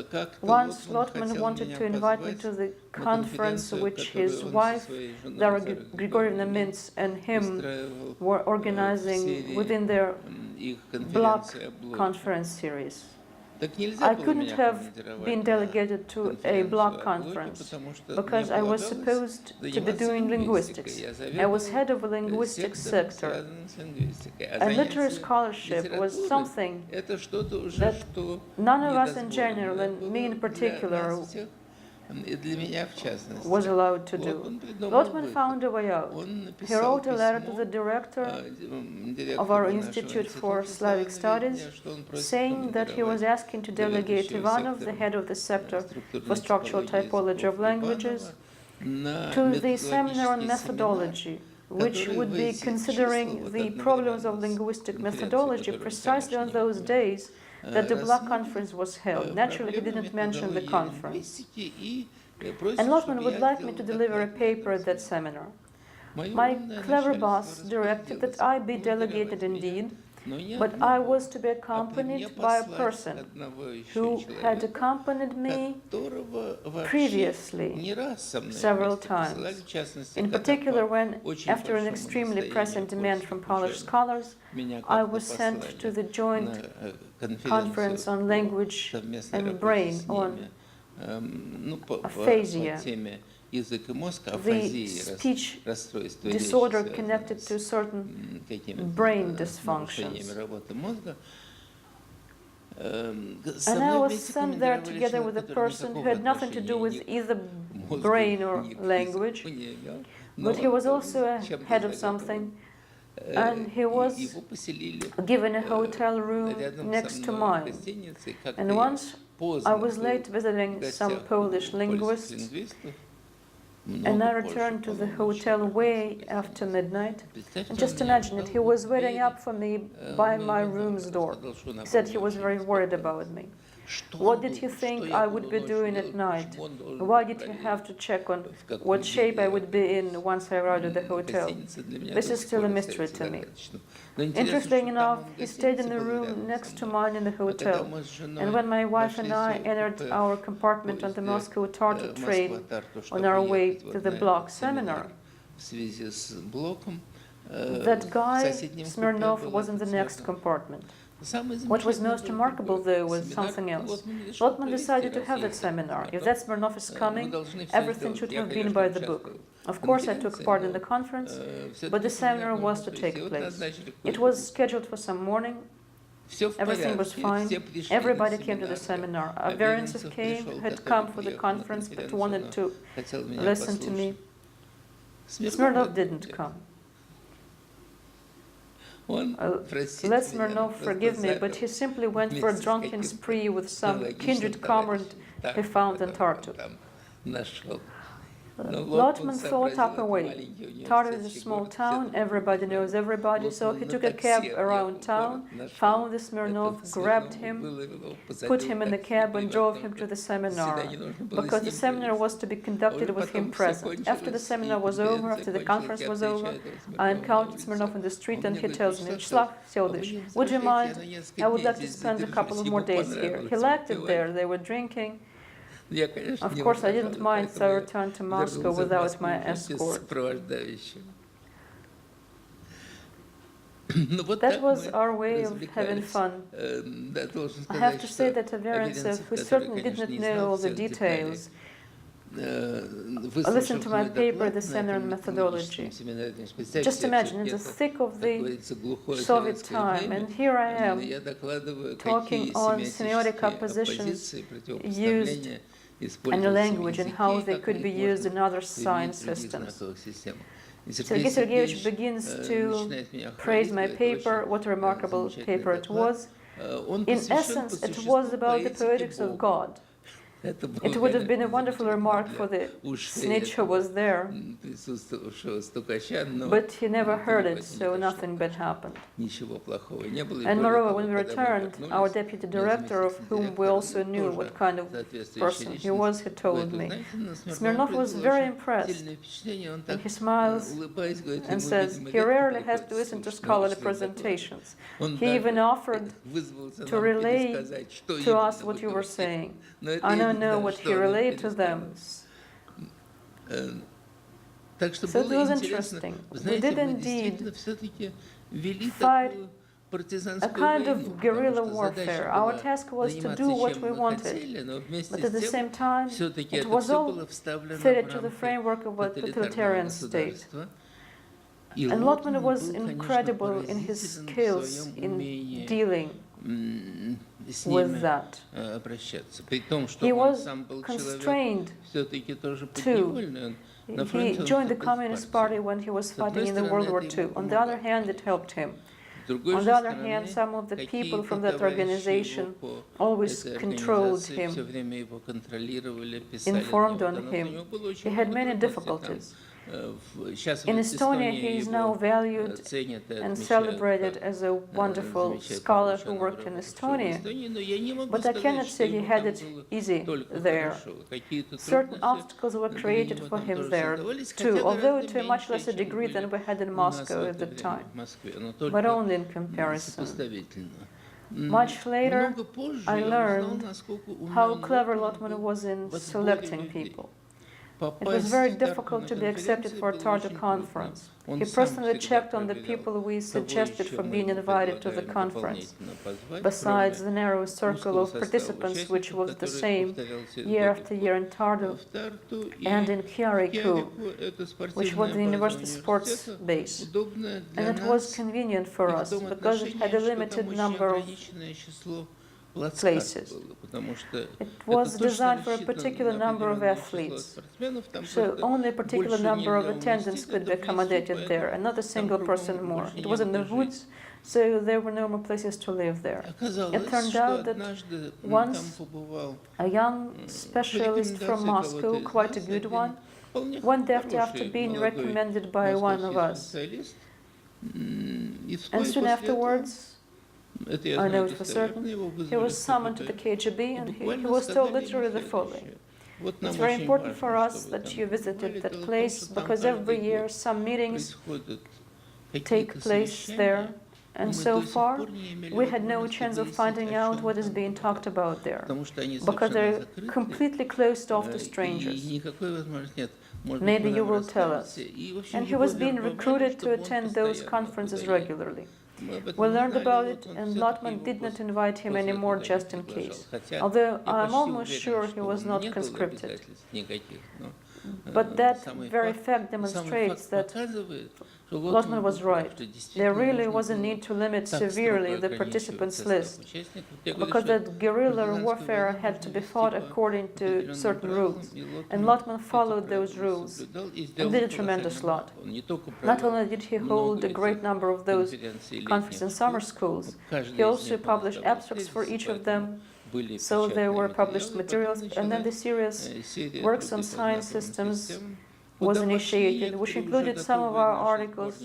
once Lotman wanted to invite me to the conference which his wife, Dara Grigorievna Mintz, and him were organizing within their block conference series. I couldn't have been delegated to a block conference because I was supposed to be doing linguistics. I was head of a linguistics sector. And literary scholarship was something that none of us in general, and me in particular, was allowed to do. Lotman found a way out. He wrote a letter to the director of our Institute for Slavic Studies, saying that he was asking to delegate Ivanov, the head of the sector for structural typology of languages, to the seminar on methodology, which would be considering the problems of linguistic methodology precisely on those days that the block conference was held. Naturally, he didn't mention the conference. And Lotman would like me to deliver a paper at that seminar. My clever boss directed that I be delegated indeed, but I was to be accompanied by a person who had accompanied me previously several times. In particular, when, after an extremely pressing demand from Polish scholars, I was sent to the joint conference on language and brain, on aphasia, the speech disorder connected to certain brain dysfunctions. And I was sent there together with a person who had nothing to do with either brain or language, but he was also a head of something, and he was given a hotel room next to mine. And once I was late visiting some Polish linguists, and I returned to the hotel way after midnight. And just imagine it, he was waiting up for me by my room's door. He said he was very worried about me. What did he think I would be doing at night? Why did he have to check on what shape I would be in once I arrived at the hotel? This is still a mystery to me. Interestingly enough, he stayed in the room next to mine in the hotel, and when my wife and I entered our compartment on the Moscow-Tartu train on our way to the block seminar, that guy, Smirnov, was in the next compartment. What was most remarkable, though, was something else. Lotman decided to have that seminar. If that Smirnov is coming, everything should have been by the book. Of course, I took part in the conference, but the seminar was to take place. It was scheduled for some morning. Everything was fine. Everybody came to the seminar. Variances had come for the conference, but wanted to listen to me. Smirnov didn't come. Let Smirnov forgive me, but he simply went for a drunken spree with some kindred comrade he found in Tartu. Lotman thought up a way. Tartu is a small town, everybody knows everybody, so he took a cab around town, found the Smirnov, grabbed him, put him in the cab and drove him to the seminar, because the seminar was to be conducted with him present. After the seminar was over, after the conference was over, I encountered Smirnov in the street and he tells me, Vyacheslav Feodovich, would you mind? I would like to spend a couple of more days here. He liked it there, they were drinking. Of course, I didn't mind, so I returned to Moscow without my escort. That was our way of having fun. I have to say that Averyantsov, who certainly did not know all the details, listened to my paper, The Seminar Methodology. Just imagine, in the thick of the Soviet time, and here I am, talking on semiotic oppositions used in a language and how they could be used in other science systems. Sergei Sergeyevich begins to praise my paper, what a remarkable paper it was. In essence, it was about the poetics of God. It would have been a wonderful remark for the snitch who was there, but he never heard it, so nothing bad happened. And moreover, when we returned, our deputy director, of whom we also knew what kind of person he was, he told me. Smirnov was very impressed, and he smiles and says he rarely has to listen to scholarly presentations. He even offered to relay to us what you were saying. I don't know what he relayed to them. So it was interesting. We did indeed fight a kind of guerrilla warfare. Our task was to do what we wanted, but at the same time, it was all fitted to the framework of a totalitarian state. And Lotman was incredible in his skills in dealing with that. He was constrained too. He joined the Communist Party when he was fighting in the World War II. On the other hand, it helped him. On the other hand, some of the people from that organization always controlled him, informed on him. He had many difficulties. In Estonia, he is now valued and celebrated as a wonderful scholar who worked in Estonia, but I cannot say he had it easy there. Certain obstacles were created for him there too, although to a much lesser degree than we had in Moscow at the time, but only in comparison. Much later, I learned how clever Lotman was in selecting people. It was very difficult to be accepted for a Tartu conference. He personally checked on the people we suggested for being invited to the conference. Besides the narrow circle of participants, which was the same year after year in Tartu and in Kyariku, which was the university sports base. And it was convenient for us because it had a limited number of places. It was designed for a particular number of athletes, so only a particular number of attendants could be accommodated there, and not a single person more. It was in the woods, so there were no more places to live there. It turned out that once a young specialist from Moscow, quite a good one, after being recommended by one of us. And soon afterwards, I know it for certain, he was summoned to the KGB and he was told literally the following. It's very important for us that you visited that place because every year some meetings take place there, and so far we had no chance of finding out what is being talked about there because they're completely closed off to strangers. Maybe you will tell us. And he was being recruited to attend those conferences regularly. We learned about it, and Lotman did not invite him anymore just in case, although I'm almost sure he was not conscripted. But that very fact demonstrates that Lotman was right. There really was a need to limit severely the participants' list, because that guerrilla warfare had to be fought according to certain rules, and Lotman followed those rules and did a tremendous lot. Not only did he hold a great number of those conference and summer schools, he also published abstracts for each of them, so there were published materials, and then the series Works on Science Systems was initiated, which included some of our articles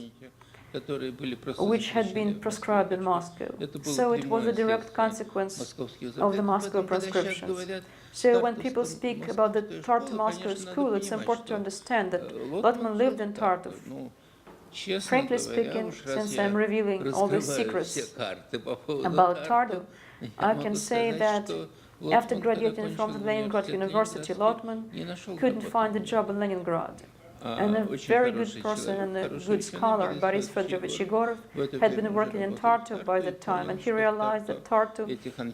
which had been prescribed in Moscow. So it was a direct consequence of the Moscow prescriptions. So when people speak about the Tartu Moscow school, it's important to understand that Lotman lived in Tartu. Frankly speaking, since I'm revealing all the secrets about Tartu, I can say that after graduating from the Leningrad University, Lotman couldn't find a job in Leningrad. And a very good person and a good scholar, Boris Fedorovich Yegorov, had been working in Tartu by that time, and he realized that Tartu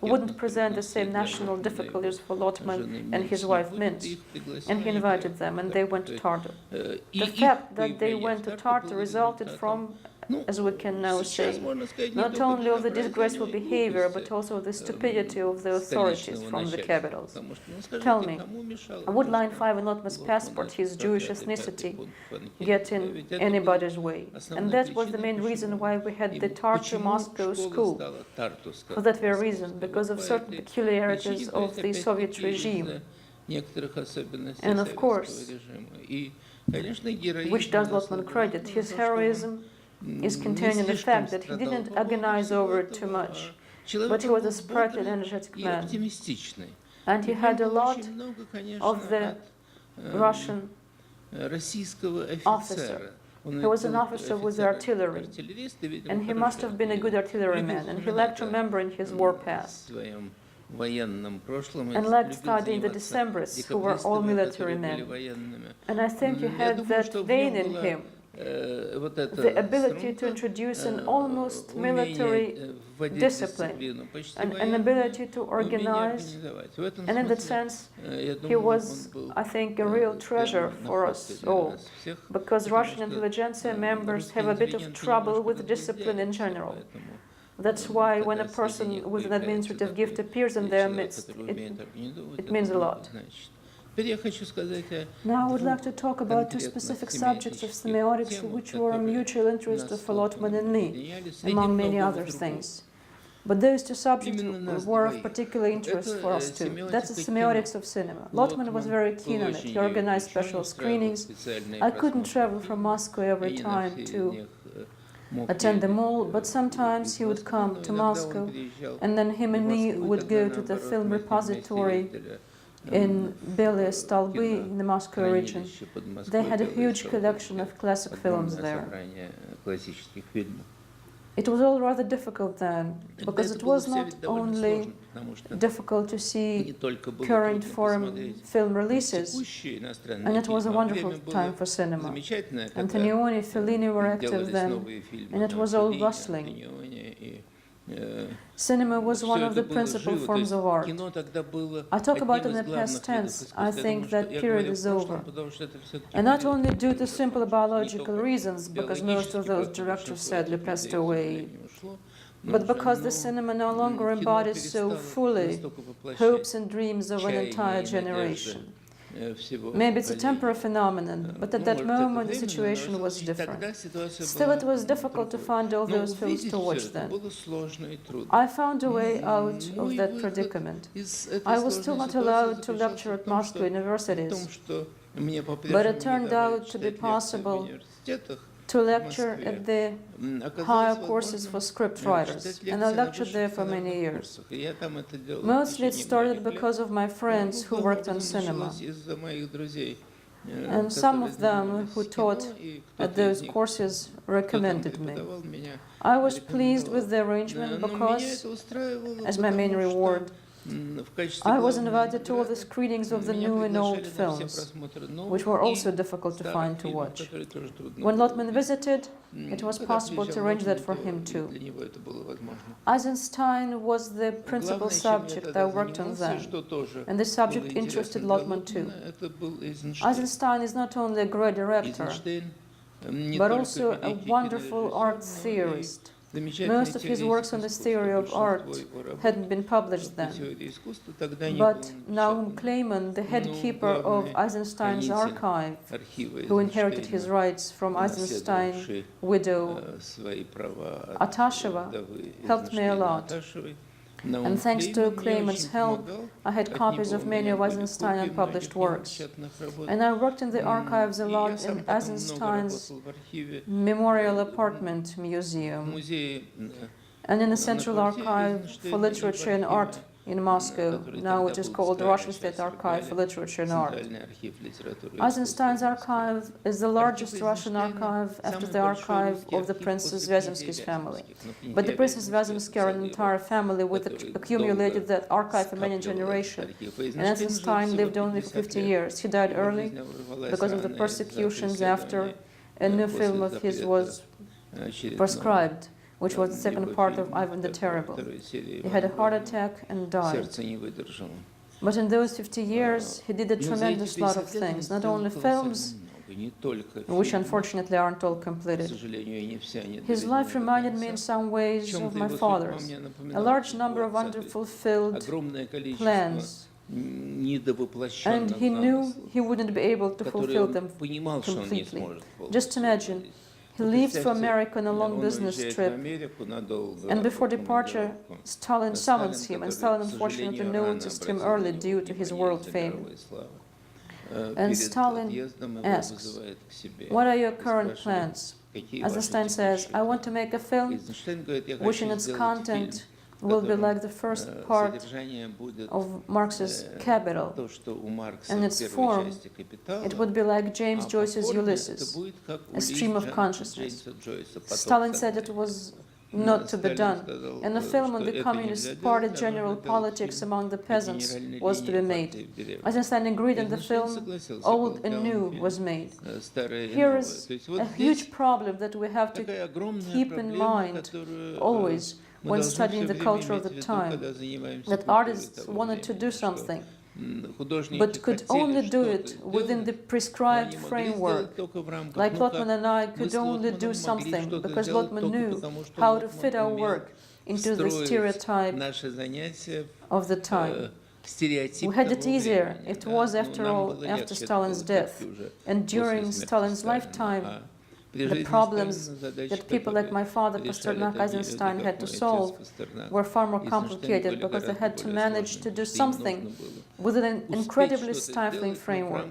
wouldn't present the same national difficulties for Lotman and his wife Mintz, and he invited them, and they went to Tartu. The fact that they went to Tartu resulted from, as we can now say, not only of the disgraceful behavior, but also of the stupidity of the authorities from the capitals. Tell me, would line 5 in Lotman's passport, his Jewish ethnicity, get in anybody's way? And that was the main reason why we had the Tartu Moscow school, for that very reason, because of certain peculiarities of the Soviet regime. And of course, which does Lotman credit, his heroism is contained in the fact that he didn't agonize over it too much, but he was a sprightly and energetic man. And he had a lot of the Russian officer. He was an officer with the artillery, and he must have been a good artilleryman, and he liked remembering his war past, and liked studying the Decembrists, who were all military men. And I think he had that vein in him, the ability to introduce an almost military discipline, an ability to organize, and in that sense, he was, I think, a real treasure for us all, because Russian intelligentsia members have a bit of trouble with discipline in general. That's why when a person with an administrative gift appears in their midst, it means a lot. Now I would like to talk about 2 specific subjects of semiotics which were a mutual interest of Lotman and me, among many other things. But those 2 subjects were of particular interest for us too. That's the semiotics of cinema. Lotman was very keen on it. He organized special screenings. I couldn't travel from Moscow every time to attend them all, but sometimes he would come to Moscow, and then him and me would go to the film repository in Белые Столбы in the Moscow region. They had a huge collection of classic films there. It was all rather difficult then, because it was not only difficult to see current foreign film releases, and it was a wonderful time for cinema. Antonioni, Fellini were active then, and it was all bustling. Cinema was one of the principal forms of art. I talk about it in the past tense. I think that period is over. And not only due to simple biological reasons, because most of those directors sadly passed away, but because the cinema no longer embodies so fully hopes and dreams of an entire generation. Maybe it's a temporary phenomenon, but at that moment the situation was different. Still, it was difficult to find all those films to watch then. I found a way out of that predicament. I was still not allowed to lecture at Moscow universities, but it turned out to be possible to lecture at the higher courses for script writers, and I lectured there for many years. Mostly it started because of my friends who worked on cinema, and some of them who taught at those courses recommended me. I was pleased with the arrangement because, as my main reward, I was invited to all the screenings of the new and old films, which were also difficult to find to watch. When Lotman visited, it was possible to arrange that for him too. Eisenstein was the principal subject I worked on then, and the subject interested Lotman too. Eisenstein is not only a great director, but also a wonderful art theorist. Most of his works on this theory of art hadn't been published then. But Naum Kleiman, the head keeper of Eisenstein's archive, who inherited his rights from Eisenstein's widow Atasheva, helped me a lot. And thanks to Kleiman's help, I had copies of many of Eisenstein's unpublished works. And I worked in the archives a lot in Eisenstein's Memorial Apartment Museum and in the Central Archive for Literature and Art in Moscow. Now it is called the Russian State Archive for Literature and Art. Eisenstein's archive is the largest Russian archive after the archive of the Princess Vyazemsky's family. But the Princess Vyazemsky are an entire family with accumulated that archive for many generations. And Eisenstein lived only for 50 years. He died early because of the persecutions after a new film of his was prescribed, which was the second part of Ivan the Terrible. He had a heart attack and died. But in those 50 years, he did a tremendous lot of things, not only films, which unfortunately aren't all completed. His life reminded me in some ways of my father's. A large number of unfulfilled plans, and he knew he wouldn't be able to fulfill them completely. Just imagine, he leaves for America on a long business trip, and before departure, Stalin summons him, and Stalin unfortunately noticed him early due to his world fame. And Stalin asks, "What are your current plans?" Eisenstein says, "I want to make a film which in its content will be like the first part of Marx's Capital. And its form, it would be like James Joyce's Ulysses, a stream of consciousness." Stalin said it was not to be done, and a film on the Communist Party general politics among the peasants was to be made. Eisenstein agreed, and the film, Old and New, was made. Here is a huge problem that we have to keep in mind always when studying the culture of the time, that artists wanted to do something, but could only do it within the prescribed framework. Like Lotman and I could only do something because Lotman knew how to fit our work into the stereotype of the time. We had it easier. It was, after all, after Stalin's death. And during Stalin's lifetime, the problems that people like my father, Pasternak, Eisenstein, had to solve were far more complicated because they had to manage to do something within an incredibly stifling framework.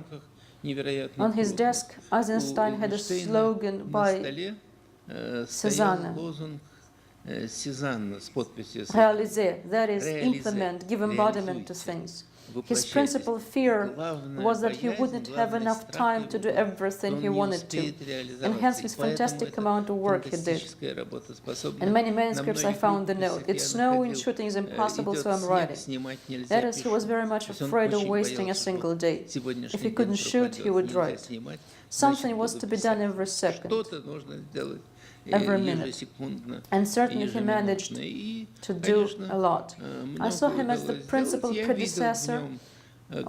On his desk, Eisenstein had a slogan by Cézanne, "Réaliser," that is, implement, give embodiment to things. His principal fear was that he wouldn't have enough time to do everything he wanted to, and hence his fantastic amount of work he did. In many manuscripts I found the note, "It's snowing, shooting is impossible, so I'm writing." That is, he was very much afraid of wasting a single day. If he couldn't shoot, he would write. Something was to be done every second, every minute, and certainly he managed to do a lot. I saw him as the principal predecessor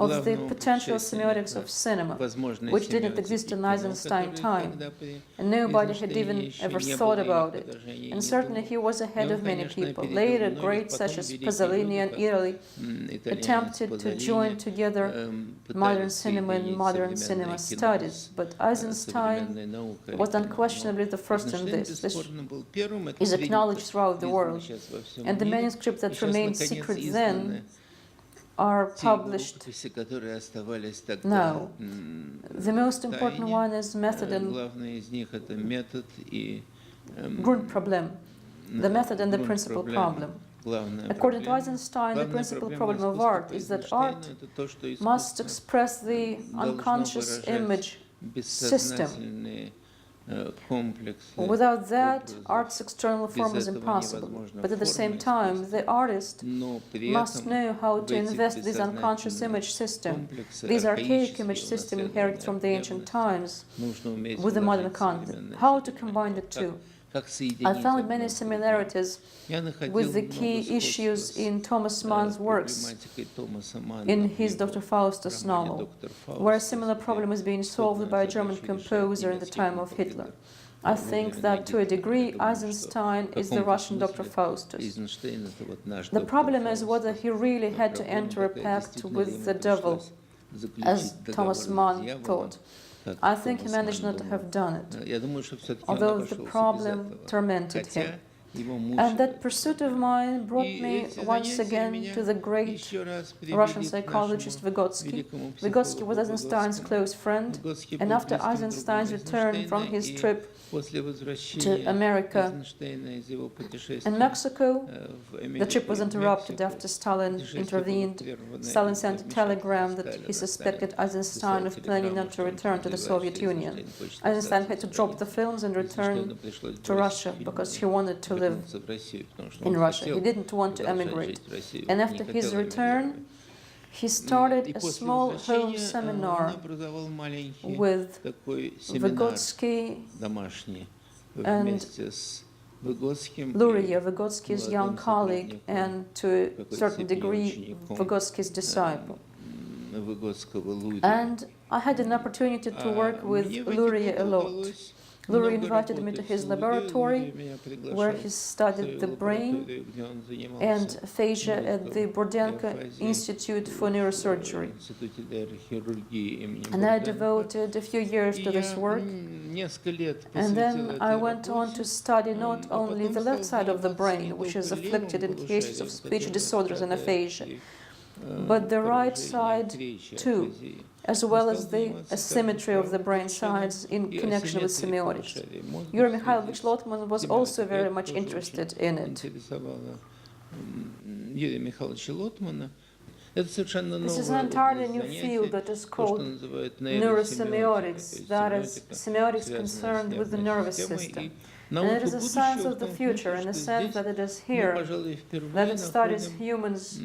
of the potential semiotics of cinema, which didn't exist in Eisenstein time, and nobody had even ever thought about it. And certainly he was ahead of many people. Later, greats such as Pasolini and Italy attempted to join together modern cinema and modern cinema studies, but Eisenstein was unquestionably the first in this. This is acknowledged throughout the world, and the manuscripts that remained secret then are published now. The most important one is method and Grundproblem, the method and the principal problem. According to Eisenstein, the principal problem of art is that art must express the unconscious image system. Without that, art's external form is impossible. But at the same time, the artist must know how to invest this unconscious image system, this archaic image system inherited from the ancient times, with the modern content. How to combine the two. I found many similarities with the key issues in Thomas Mann's works in his Dr. Faustus novel, where a similar problem is being solved by a German composer in the time of Hitler. I think that to a degree Eisenstein is the Russian Dr. Faustus. The problem is whether he really had to enter a pact with the devil, as Thomas Mann thought. I think he managed not to have done it, although the problem tormented him. And that pursuit of mine brought me once again to the great Russian psychologist Vygotsky. Vygotsky was Eisenstein's close friend, and after Eisenstein's return from his trip to America and Mexico, the trip was interrupted after Stalin intervened. Stalin sent a telegram that he suspected Eisenstein of planning not to return to the Soviet Union. Eisenstein had to drop the films and return to Russia because he wanted to live in Russia. He didn't want to emigrate. And after his return, he started a small home seminar with Vygotsky and Luria, Vygotsky's young colleague, and to a certain degree, Vygotsky's disciple. And I had an opportunity to work with Luria a lot. Luria invited me to his laboratory, where he studied the brain and aphasia at the Burdenko Institute for Neurosurgery. And I devoted a few years to this work. And then I went on to study not only the left side of the brain, which is afflicted in cases of speech disorders and aphasia, but the right side too, as well as the asymmetry of the brain sides in connection with semiotics. Yuri Mikhailovich Lotman was also very much interested in it. This is an entirely new field that is called neurosemiotics, that is, semiotics concerned with the nervous system. And it is a science of the future in the sense that it is here, that it studies humans,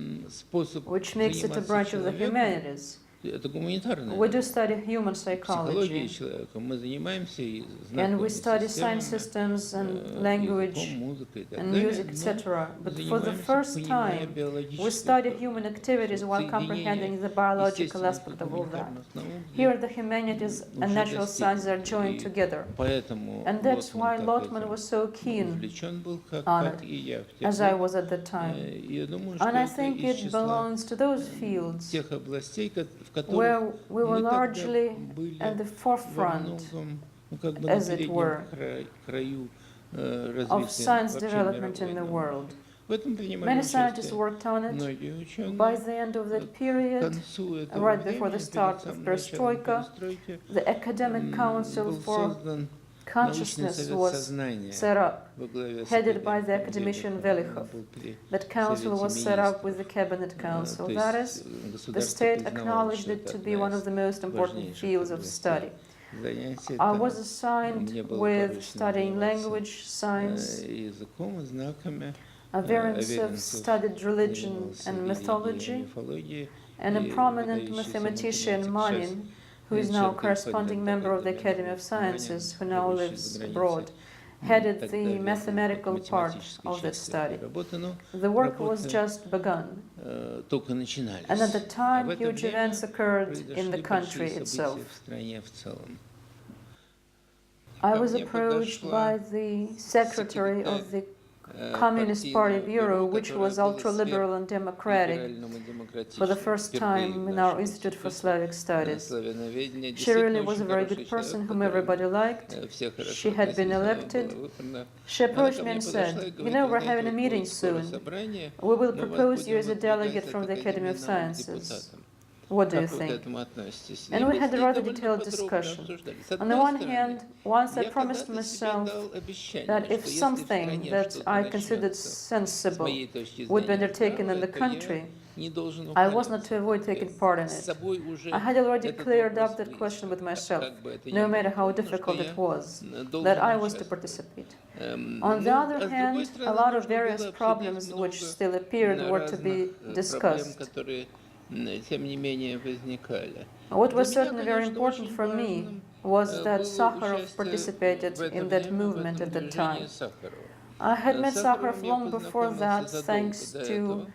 which makes it a branch of the humanities. We do study human psychology, and we study science systems and language and music, etc. But for the first time, we study human activities while comprehending the biological aspect of all that. Here, the humanities and natural sciences are joined together, and that's why Lotman was so keen on it, as I was at the time. And I think it belongs to those fields where we were largely at the forefront, as it were, of science development in the world. Many scientists worked on it. By the end of that period, right before the start of perestroika, the Academic Council for Consciousness was set up, headed by the academician Velikhov. That council was set up with the Cabinet Council. That is, the state acknowledged it to be one of the most important fields of study. I was assigned with studying language, science, Averyantsov studied religion and mythology, and a prominent mathematician, Manin, who is now a corresponding member of the Academy of Sciences, who now lives abroad, headed the mathematical part of that study. The work was just begun, and at the time huge events occurred in the country itself. I was approached by the secretary of the Communist Party Bureau, which was ultra-liberal and democratic for the first time in our Institute for Slavic Studies. She really was a very good person whom everybody liked. She had been elected. She approached me and said, "You know, we're having a meeting soon. We will propose you as a delegate from the Academy of Sciences. What do you think?" And we had a rather detailed discussion. On the one hand, once I promised myself that if something that I considered sensible would be undertaken in the country, I was not to avoid taking part in it. I had already cleared up that question with myself, no matter how difficult it was, that I was to participate. On the other hand, a lot of various problems which still appeared were to be discussed. тем не менее возникали. What was certainly very important for me was that Sakharov participated in that movement at that time. I had met Sakharov long before that, thanks to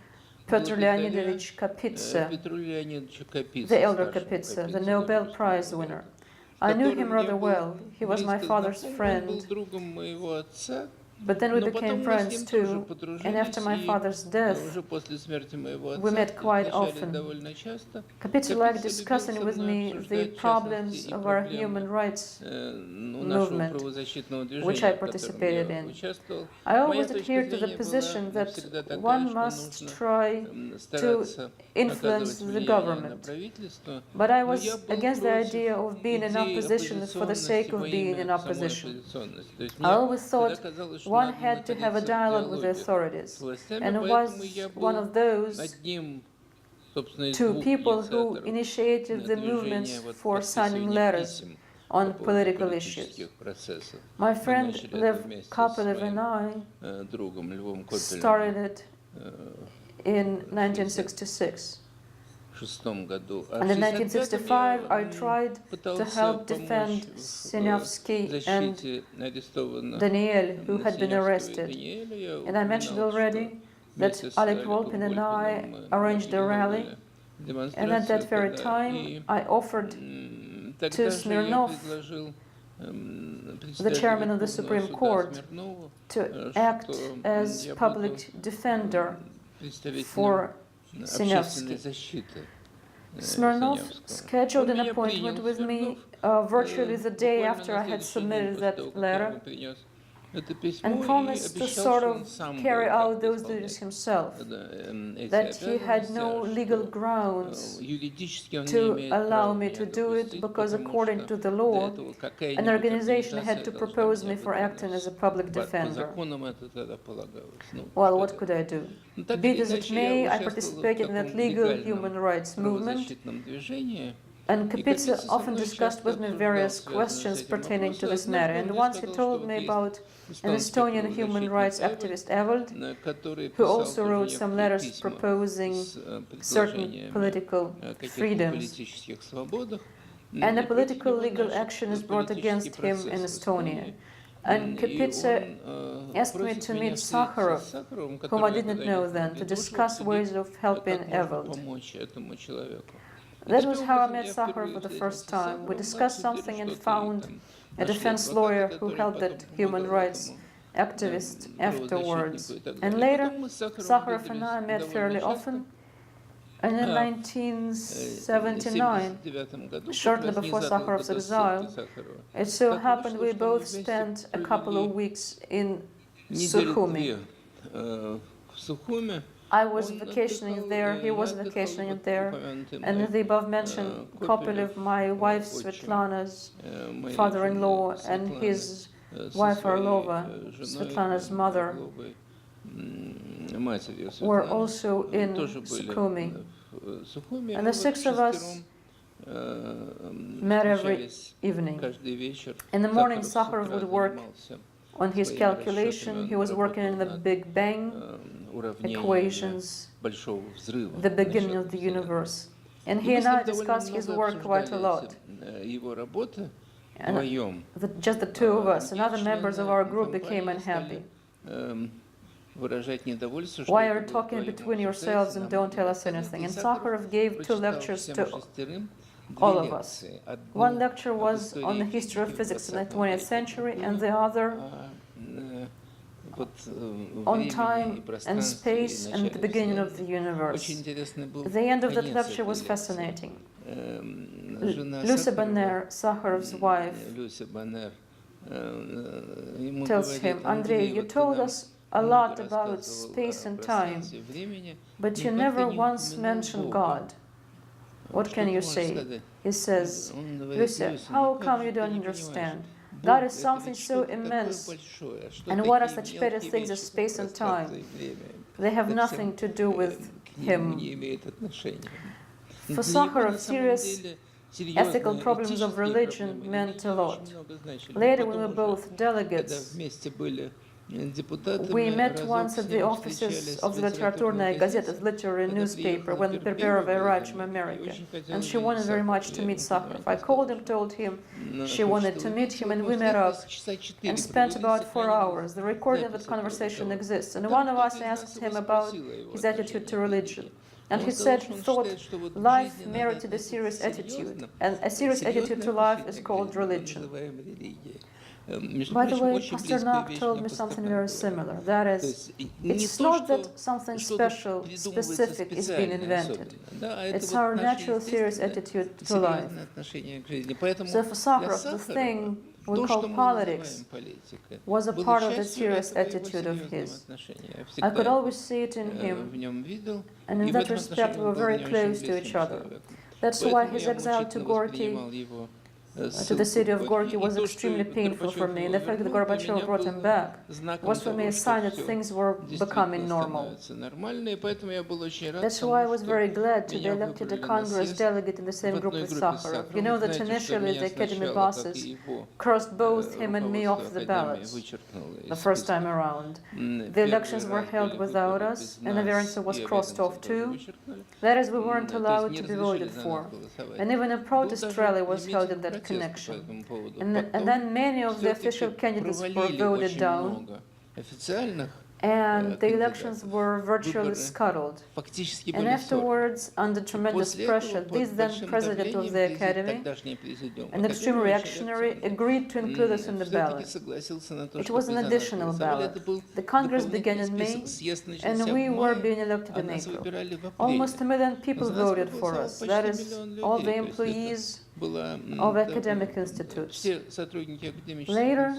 Petr Leonidovich Kapitsa, the elder Kapitsa, the Nobel Prize winner. I knew him rather well. He was my father's friend. But then we became friends too, and after my father's death, we met quite often. Kapitsa liked discussing with me the problems of our human rights movement, which I participated in. I always adhered to the position that one must try to influence the government. But I was against the idea of being in opposition for the sake of being in opposition. I always thought one had to have a dialogue with the authorities, and I was one of those two people who initiated the movements for signing letters on political issues. My friend Lev Kapelev and I started it in 1966. And in 1965, I tried to help defend Sinyavsky and Daniel, who had been arrested. And I mentioned already that Alec Volpin and I arranged a rally, and at that very time, I offered to Smirnov, the chairman of the Supreme Court, to act as public defender for Sinyavsky. Smirnov scheduled an appointment with me virtually the day after I had submitted that letter, and promised to sort of carry out those duties himself, that he had no legal grounds to allow me to do it, because according to the law, an organization had to propose me for acting as a public defender. Well, what could I do? Be it as it may, I participated in that legal human rights movement, and Kapitsa often discussed with me various questions pertaining to this matter. And once he told me about an Estonian human rights activist, Evold, who also wrote some letters proposing certain political freedoms. And a political legal action is brought against him in Estonia. And Kapitsa asked me to meet Sakharov, whom I didn't know then, to discuss ways of helping Evold. That was how I met Sakharov for the first time. We discussed something and found a defense lawyer who helped that human rights activist afterwards. And later, Sakharov and I met fairly often. And in 1979, shortly before Sakharov's exile, it so happened we both spent a couple of weeks in Sukhumi. I was vacationing there, he was vacationing there, and the above-mentioned Kopelev, my wife Svetlana's father-in-law, and his wife Orlova, Svetlana's mother, were also in Sukhumi. And the six of us met every evening. In the morning, Sakharov would work on his calculation. He was working in the Big Bang equations, the beginning of the universe. And he and I discussed his work quite a lot. And just the two of us, and other members of our group became unhappy. Why are you talking between yourselves and don't tell us anything? And Sakharov gave two lectures to all of us. One lecture was on the history of physics in the 20th century, and the other on time and space and the beginning of the universe. The end of that lecture was fascinating. Lucia Banner, Sakharov's wife, tells him, Andrei, you told us a lot about space and time, but you never once mentioned God. What can you say? He says, Lucia, how come you don't understand? God is something so immense, and what are such petty things as space and time? They have nothing to do with him. For Sakharov, serious ethical problems of religion meant a lot. Later, we were both delegates We met once at the offices of the Literatурная газета, the literary newspaper, when Perperova arrived from America, and she wanted very much to meet Sakharov. I called him, told him she wanted to meet him, and we met up and spent about 4 hours. The recording of that conversation exists, and one of us asked him about his attitude to religion. And he said he thought life merited a serious attitude, and a serious attitude to life is called religion. By the way, Pasternak told me something very similar. That is, it's not that something special, specific is being invented. It's our natural serious attitude to life. So for Sakharov, the thing we call politics was a part of the serious attitude of his. I could always see it in him, and in that respect we were very close to each other. That's why his exile to Gorky, to the city of Gorky, was extremely painful for me, and the fact that Gorbachev brought him back was for me a sign that things were becoming normal. That's why I was very glad to be elected a Congress delegate in the same group with Sakharov. You know that initially the Academy bosses crossed both him and me off the ballots the first time around. The elections were held without us, and Averyantsov was crossed off too. That is, we weren't allowed to be voted for. And even a protest rally was held in that connection. And then many of the official candidates were voted down, and the elections were virtually scuttled. And afterwards, under tremendous pressure, this then president of the Academy, an extreme reactionary, agreed to include us in the ballot. It was an additional ballot. The Congress began in May, and we were being elected in April. Almost 1 million people voted for us. That is, all the employees of academic institutes. Later,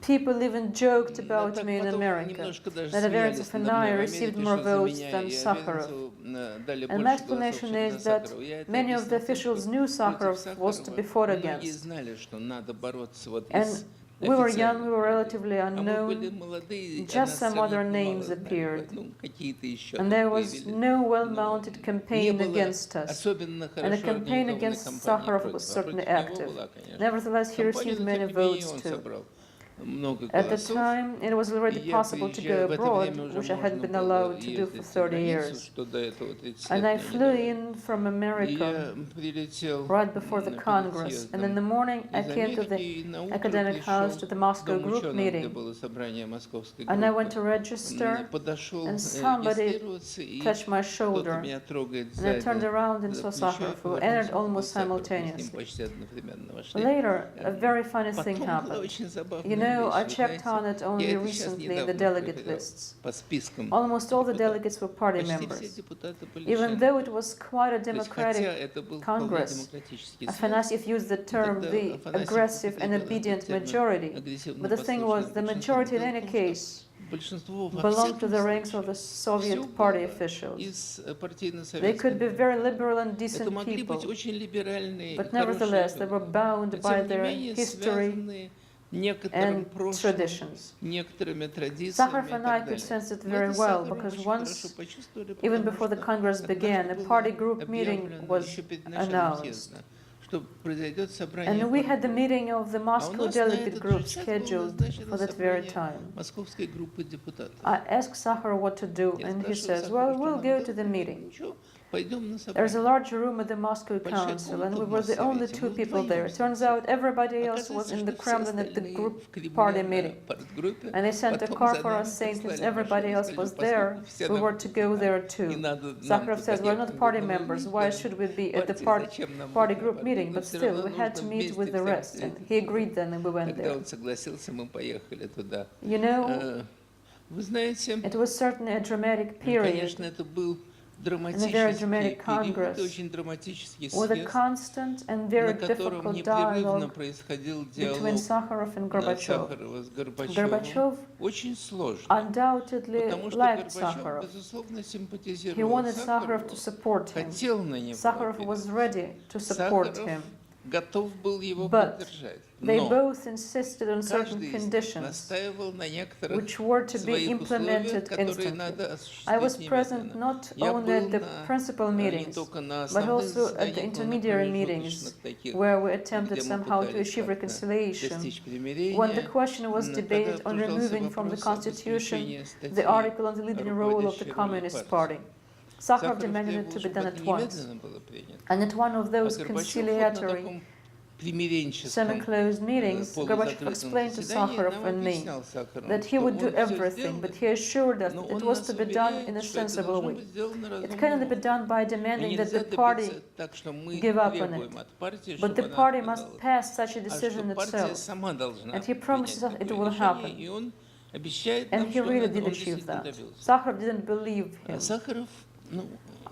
people even joked about me in America, that Averyantsov and I received more votes than Sakharov. And my explanation is that many of the officials knew Sakharov was to be fought against. And we were young, we were relatively unknown, just some other names appeared. And there was no well-mounted campaign against us. And the campaign against Sakharov was certainly active. Nevertheless, he received many votes too. At the time, it was already possible to go abroad, which I had been allowed to do for 30 years. And I flew in from America right before the Congress, and in the morning I came to the academic house to the Moscow group meeting. And I went to register, and somebody touched my shoulder, and I turned around and saw Sakharov, who entered almost simultaneously. Later, a very funny thing happened. You know, I checked on it only recently in the delegate lists. Almost all the delegates were party members. Even though it was quite a democratic Congress, Afanasyev used the term the aggressive and obedient majority, but the thing was, the majority in any case belonged to the ranks of the Soviet party officials. They could be very liberal and decent people, but nevertheless they were bound by their history and traditions. Sakharov and I could sense it very well, because once, even before the Congress began, a party group meeting was announced. And we had the meeting of the Moscow delegate group scheduled for that very time. I asked Sakharov what to do, and he says, well, we'll go to the meeting. There's a large room at the Moscow Council, and we were the only 2 people there. It turns out everybody else was in the Kremlin at the group party meeting. And they sent a car for us saying since everybody else was there, we were to go there too. Sakharov says, we're not party members, why should we be at the party group meeting? But still, we had to meet with the rest. And he agreed then, and we went there. You know, it was certainly a dramatic period, in a very dramatic Congress, with a constant and very difficult dialogue between Sakharov and Gorbachev. Gorbachev undoubtedly liked Sakharov. He wanted Sakharov to support him. Sakharov was ready to support him. готов был его But поддержать. they Но both insisted on certain каждый из них conditions настаивал на некоторых which were to be своих условиях, implemented которые instantly. надо I was осуществить present немедленно. not Я only был at the на principal не meetings, только на but основных also at the заседаниях, но на intermediary meetings, промежуточных таких, where we attempted где мы somehow to пытались achieve как-то reconciliation. достичь When the примирения, question was когда debated on обсуждался removing from the вопрос об Constitution исключении the статьи article on the leading role of the руководящей роли Communist партии. Party, Sakharov Сахаров demanded it требовал, to be чтобы done это at once. немедленно было принято. And at one of those А Горбачев вот на conciliatory таком примиренческом semi-closed meetings, Gorbachev полузакрытом explained to заседании Sakharov нам and me объяснял Сахарову, that he что would do он всё everything, but he assured us но that it он was нас to be done in уверяет, a что это sensible должно way. быть сделано It cannot be разумным done by И demanding that нельзя the party добиться так, что мы give up on требуем it, от партии, but the чтобы она party must отказалась, pass such a а decision что партия itself. сама должна And he promises принять us it такое will решение, happen. и он обещает And нам, he что really он did achieve действительно that. добился. Sakharov didn't believe А him. Сахаров, ну,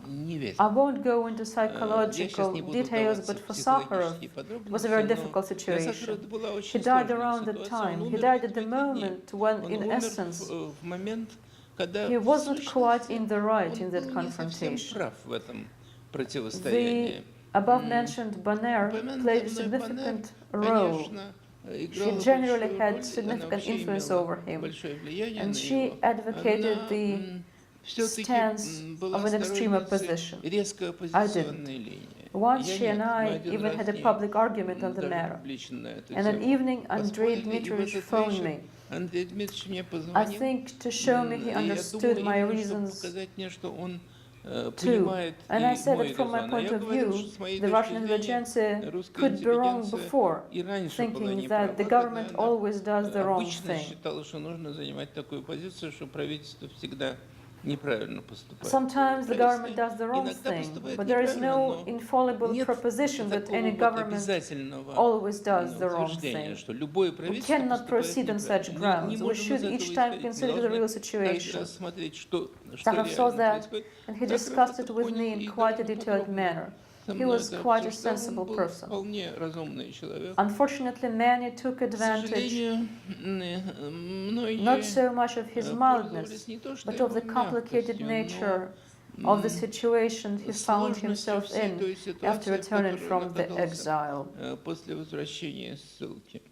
не верит. I won't go into Я psychological сейчас не буду details, вдаваться but в for Sakharov, психологические it was a very подробности, difficult но для Сахарова situation. это была He очень died сложная around that ситуация. time. Он He умер died в at the эти дни. moment when, Он in умер essence, в момент, когда he в wasn't quite in сущности the right он in that был не совсем confrontation. прав в этом The противостоянии. above-mentioned Bonner played a Упомянутый мной Баннер, significant role. конечно, играла She generally большую had роль, она significant вообще influence имела over him, большое влияние and на she него. advocated Она the все-таки stance была of an extreme сторонницей opposition. резкой I оппозиционной didn't. линии. Once Я she and нет, мы I один even раз had a не public argument on the даже matter. публично на эту And an тему evening, Andrei поспорили, и в Dmitrievich этот phoned вечер me. Андрей Дмитриевич мне I позвонил. think to show me he Я understood думаю, my именно, чтобы reasons показать мне, что он too. понимает And I и said мой that from my резон. А point я of говорил, view, что с моей the точки Russian зрения intelligentsia русская could be wrong интеллигенция before, и раньше была thinking неправа, that the когда government она always does the wrong обычно thing. считала, что нужно занимать такую позицию, что правительство всегда неправильно поступает. Sometimes the government Правительство does the wrong иногда thing, поступает but there is неправильно, no но infallible нет proposition that такого any вот government обязательного always does the wrong утверждения, thing. что любое We правительство cannot поступает proceed on such неправильно. Мы не grounds. We можем should из этого each time исходить. Мы consider the должны real каждый situation. раз смотреть, что Sakharov saw реально that, происходит. and he Сахаров discussed это it with понял me in и quite a довольно detailed подробно manner. со He мной was это quite a обсуждал. Он sensible был person. вполне разумный человек. Unfortunately, many took К advantage сожалению, not многие so much of his mildness, пользовались не то, что but of the его complicated мягкостью, nature но of the situation he found сложностью himself всей in той after ситуации, в returning которой from он the оказался exile. после возвращения из ссылки.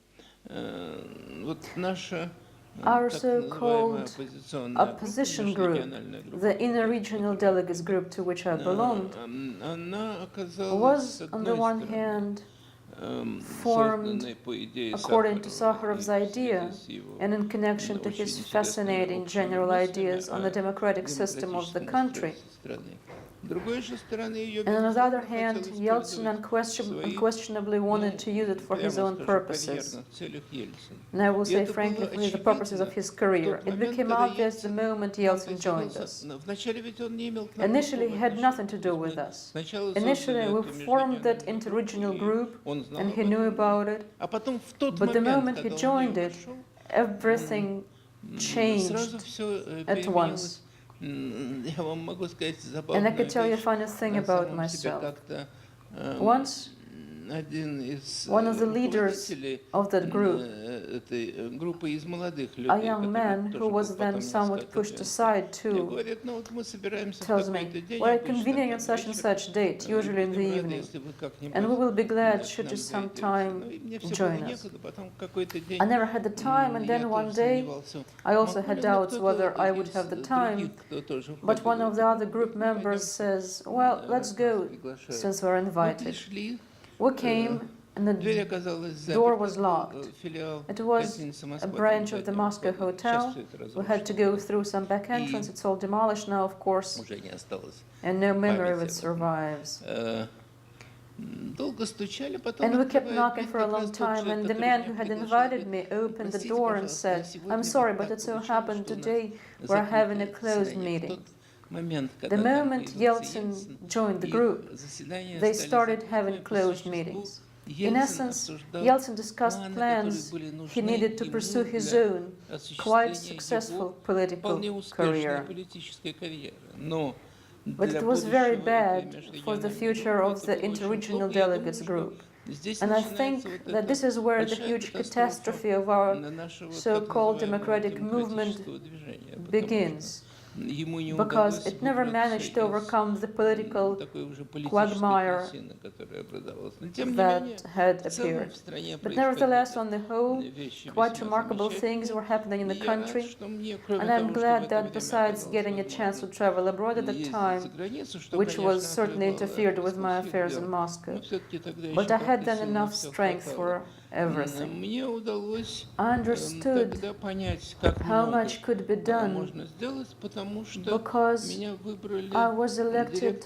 Вот наша Our так so-called называемая оппозиционная opposition группа, group, межрегиональная группа, the inner regional delegates group to which I belonged, она оказалась, was, с on the одной one стороны, hand, formed созданной по идее according to Сахарова Sakharov's и в idea связи с его and in connection to очень his интересными fascinating общими general мыслями ideas on the о democratic system of the демократическом country. устройстве страны. С другой же стороны, ее, And on the other безусловно, hand, хотел Yeltsin использовать в unquestionably wanted to use it for his прямо own скажем, purposes. карьерных целях Ельцин. And I will И say это frankly, было for the purposes of очевидно his в career. тот It момент, became когда obvious the moment Yeltsin joined us. Вначале ведь он не имел к нам Initially, he никакого had nothing to отношения. do То with есть мы us. сначала Initially, создали we эту formed that межрегиональную interregional группу, group, и он знал and об he knew этом. about it. А потом в тот But the момент, moment he когда он в joined нее it, вошел, everything changed сразу все at once. переменилось. Я вам могу сказать And I забавную could tell you a вещь. funny thing На about самом деле myself. как-то Once, один из one of the leaders руководителей of that group, этой группы из молодых людей, a young который man тоже who был was then потом somewhat несколько pushed лет, aside мне too, говорит, ну вот мы собираемся в tells такой-то me, день, we're обычно convening on там such and вечер, such date, usually in the будем рады, evening, если вы как-нибудь and we will be glad к should нам you зайдете. sometime Ну и мне все было join us. некогда, потом в какой-то день I never had the time, and я then тоже one day сомневался, I also могу had ли doubts кто-то whether I would из have the других, time, кто тоже but one ходил, of the other group members says, well, let's go, приглашают. since we're Мы invited. пришли, We came, and дверь the оказалась door заперта, was locked. филиал It was гостиницы a Москва. branch of the Moscow Hotel. Сейчас все это We had to разрушено. go through some back entrance. It's all demolished now, of course, Уже не осталось. and no memory of it памяти об этом. survives. Долго стучали, потом And we kept открывает knocking дверь for a как long раз тот time, же, and the который man меня who had приглашал, invited me говорит, opened the простите, door and пожалуйста, said, сегодня I'm sorry, так but it so получилось, happened что у нас today we're having a закрытое closed заседание. В meeting. тот момент, The когда там moment появился Yeltsin Ельцин, joined the их group, заседания they стали started закрытыми having по closed существу. meetings. In Ельцин essence, обсуждал Yeltsin discussed планы, plans которые были he нужны needed to ему pursue his для own quite осуществления successful его political вполне успешной career. политической карьеры. Но But для it was very будущего bad этой for the межрегиональной future группы of это the было очень interregional плохо. Я delegates думаю, group. что здесь And I начинается think вот that эта this is where the большая huge катастрофа catastrophe of our нашего так so-called называемого democratic movement демократического движения. Потому begins. что because it never managed to overcome the political quagmire that had appeared. But nevertheless, on the whole, quite remarkable things were happening in the country, and I'm glad that besides getting a chance to travel abroad at the time, which was certainly interfered with my affairs in Moscow, but I had then enough strength for everything. I understood how much could be done because I was elected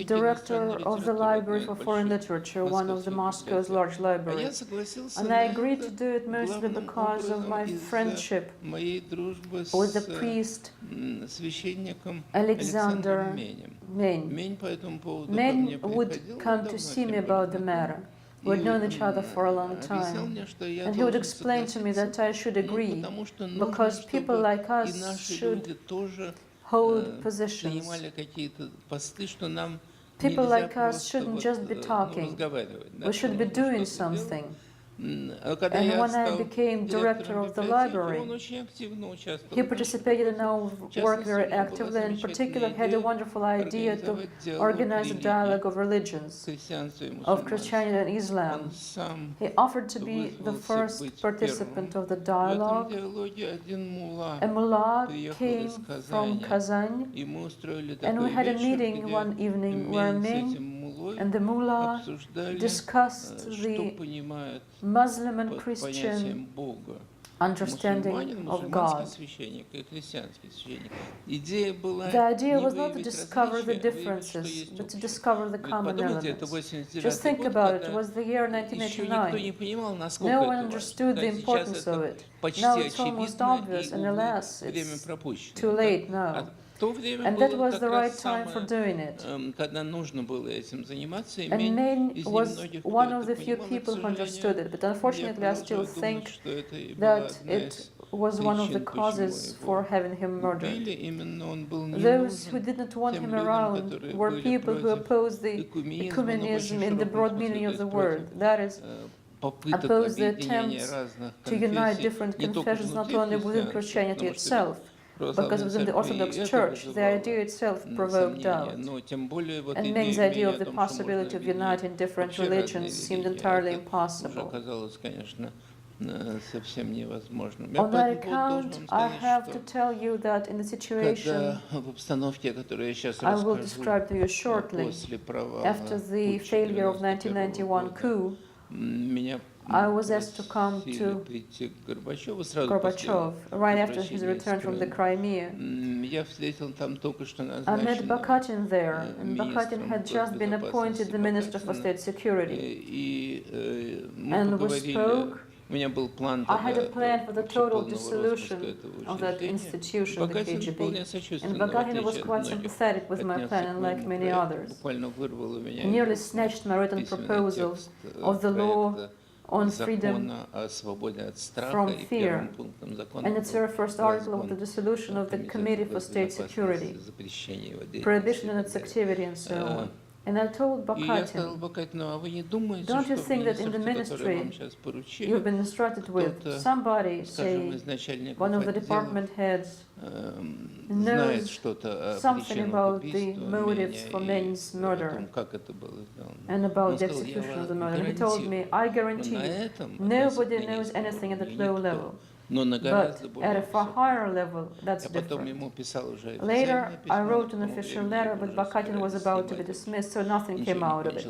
director of the Library for Foreign Literature, one of the Moscow's large libraries. And I agreed to do it mostly because of my friendship with the priest Alexander Mень. Mень would come to see me about the matter. We'd known each other for a long time, and he would explain to me that I should agree, because people like us should hold positions. People like us shouldn't just be talking, we should be doing something. And when I became director of the library, he participated in our work very actively, and in particular had a wonderful idea to organize a dialogue of religions, of Christianity and Islam. He offered to be the first participant of the dialogue. A mullah came from Kazan, and we had a meeting one evening where Mень and the mullah discussed the Muslim and Christian understanding of God. The idea was not to discover the differences, but to discover the common elements. Just think about it. It was the year 1989. No one understood the importance of it. Now it's almost obvious, and alas, it's too late now. And that was the right time for doing it. And Mень was one of the few people who understood it, but unfortunately I still think that it was one of the causes for having him murdered. Those who did not want him around were people who opposed the ecumenism in the broad meaning of the word. That is, opposed the attempts to unite different confessions not only within Christianity itself, because within the Orthodox Church, the idea itself provoked doubt. And Men's idea of the possibility of uniting different religions seemed entirely impossible. On that account, I have to tell you that in the situation I will describe to you shortly, after the failure of 1991 coup, I was asked to come to Gorbachev right after his return from the Crimea. I met Bakatin there, and Bakatin had just been appointed the Minister for State Security. And we spoke. I had a plan for the total dissolution of that institution, the KGB, and Bakatin was quite sympathetic with my plan, unlike many others. He nearly snatched my written proposal of the law on freedom from fear, and its very first article of the dissolution of the Committee for State Security, prohibition on its activity and so on. And I told Bakatin, don't you think that in the ministry you've been instructed with, somebody, say, one of the department heads, knows something about the motives for Men's murder and about the execution of the murder? He told me, I guarantee you, nobody knows anything at that low level. But at a far higher level, that's different. Later, I wrote an official letter, but Bakatin was about to be dismissed, so nothing came out of it.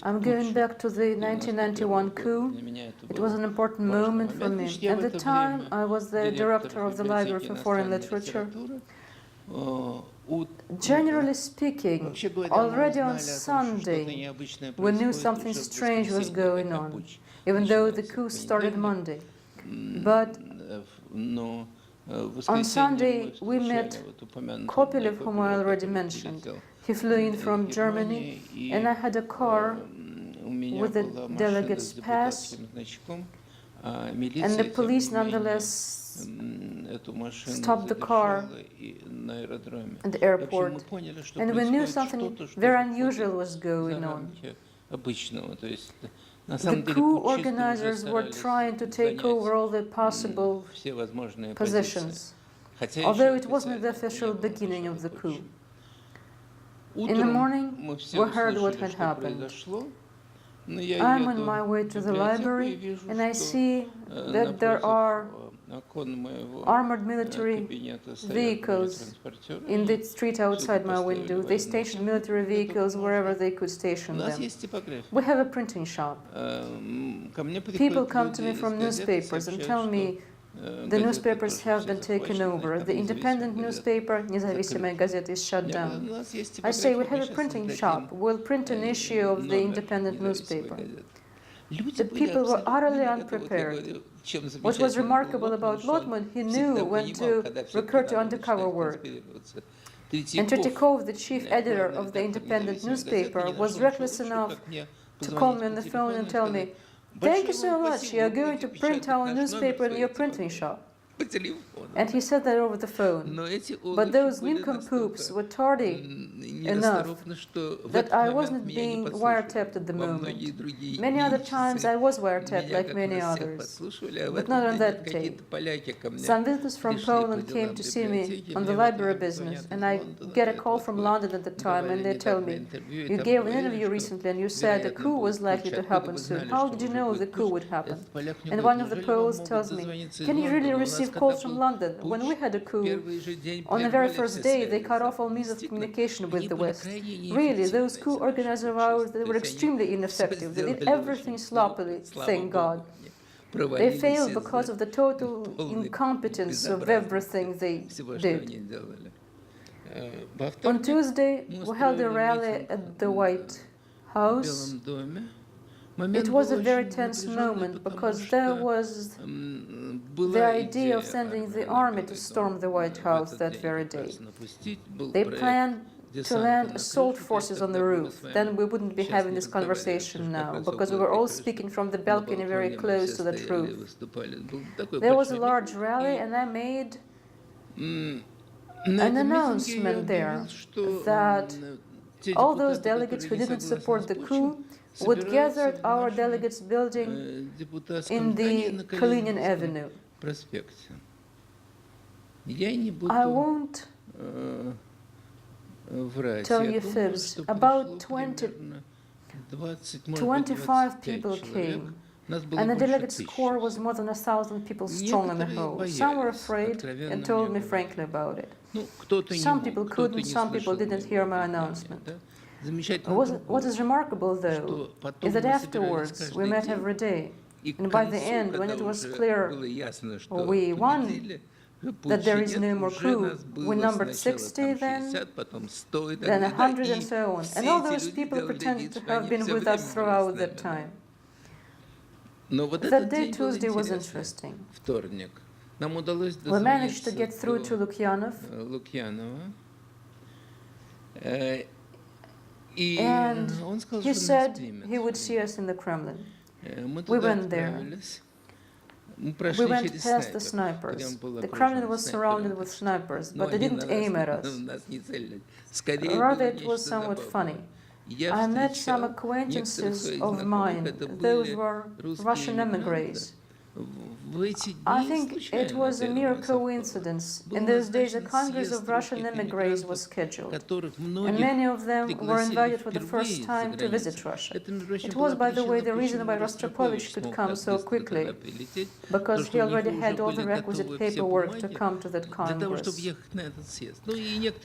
I'm going back to the 1991 coup. It was an important moment for me. At the time, I was the director of the Library for Foreign Literature. Generally speaking, already on Sunday, we knew something strange was going on, even though the coup started Monday. But on Sunday, we met Kopelev, whom I already mentioned. He flew in from Germany, and I had a car with a delegate's pass, and the police nonetheless stopped the car at the airport, and we knew something very unusual was going on. The coup organizers were trying to take over all the possible positions. although it wasn't the official beginning of the coup. In the morning, we heard what had happened. I'm on my way to the library, and I see that there are armored military vehicles in the street outside my window. They stationed military vehicles wherever they could station them. We have a printing shop. People come to me from newspapers and tell me the newspapers have been taken over. The independent newspaper, независимая газета, is shut down. I say, we have a printing shop. We'll print an issue of the independent newspaper. The people were utterly unprepared. What was remarkable about Lotman, he knew when to recur to undercover work. And Tretyakov, the chief editor of the independent newspaper, was reckless enough to call me on the phone and tell me, "Thank you so much, you're going to print our newspaper in your printing shop." And he said that over the phone. But those nincompoops were tardy enough that I wasn't being wiretapped at the moment. Many other times I was wiretapped like many others, but not on that tape. Some visitors from Poland came to see me on the library business, and I get a call from London at the time, and they tell me, "You gave an interview recently and you said a coup was likely to happen soon. How did you know the coup would happen?" And one of the Poles tells me, "Can you really receive calls from London? When we had a coup, on the very first day, they cut off all means of communication with the West. Really, those coup organizers of ours, they were extremely ineffective. They did everything sloppily, thank God. They failed because of the total incompetence of everything they did." On Tuesday, we held a rally at the White House. It was a very tense moment because there was the idea of sending the army to storm the White House that very day. They planned to land assault forces on the roof. Then we wouldn't be having this conversation now, because we were all speaking from the balcony very close to that roof. There was a large rally, and I made an announcement there that all those delegates who didn't support the coup would gather at our delegates building in the Kalinin Avenue. I won't tell you fibs. About 25 people came, and the delegates' corps was more than 1,000 people strong in the whole. Some were afraid and told me frankly about it. Some people couldn't, some people didn't hear my announcement. What is remarkable, though, is that afterwards we met every day, and by the end, when it was clear we won, that there is no more coup, we numbered 60 then 100 and so on, and all those people pretended to have been with us throughout that time. That day, Tuesday, was interesting. We managed to get through to Lukyanov, and he said he would see us in the Kremlin. We went there. We went past the snipers. The Kremlin was surrounded with snipers, but they didn't aim at us. Rather, it was somewhat funny. I met some acquaintances of mine. Those were Russian emigres. I think it was a mere coincidence. In those days, a Congress of Russian emigres was scheduled, and many of them were invited for the first time to visit Russia. It was, by the way, the reason why Rostropovich could come so quickly, because he already had all the requisite paperwork to come to that Congress.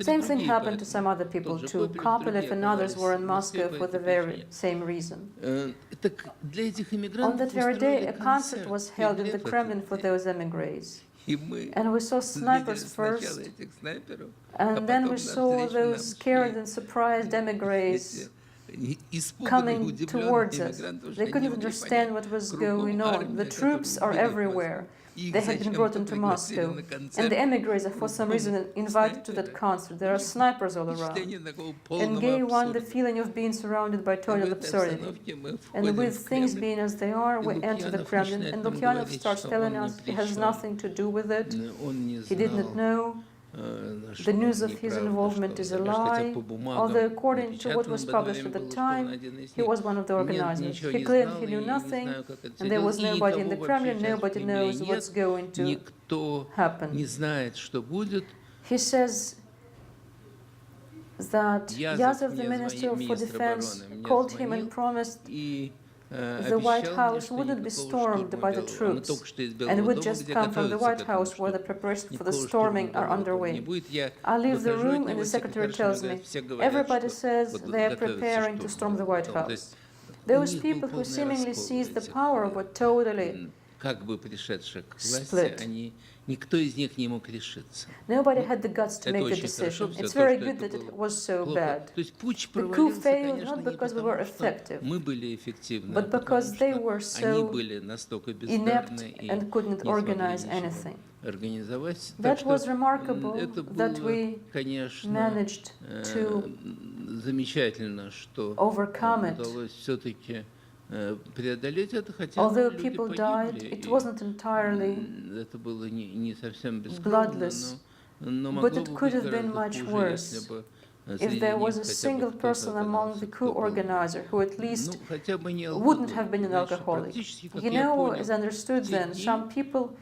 Same thing happened to some other people too. Kopylov and others were in Moscow for the very same reason. On that very day, a concert was held in the Kremlin for those emigres. And we saw snipers first, and then we saw those scared and surprised emigres coming towards us. They couldn't understand what was going on. The troops are everywhere. They had been brought into Moscow, and the emigres are for some reason invited to that concert. There are snipers all around. And Gay won the feeling of being surrounded by total absurdity. And with things being as they are, we enter the Kremlin, and Lukyanov starts telling us he has nothing to do with it. He did not know. The news of his involvement is a lie, although according to what was published at the time, he was one of the organizers. He claimed he knew nothing, and there was nobody in the Kremlin, nobody knows what's going to happen. He says that Yazov, the Minister for Defense, called him and promised the White House wouldn't be stormed by the troops and would just come from the White House where the preparations for the storming are underway. I leave the room and the secretary tells me, everybody says they are preparing to storm the White House. Those people who seemingly seized the power were totally split. Nobody had the guts to make the decision. It's very good that it was so bad. The coup failed not because we were effective, but because they were so inept and couldn't organize anything. That was remarkable that we managed to overcome it. Although people died, it wasn't entirely bloodless, but it could have been much worse if there was a single person among the coup organizer who at least wouldn't have been an alcoholic. You know, as understood then, some people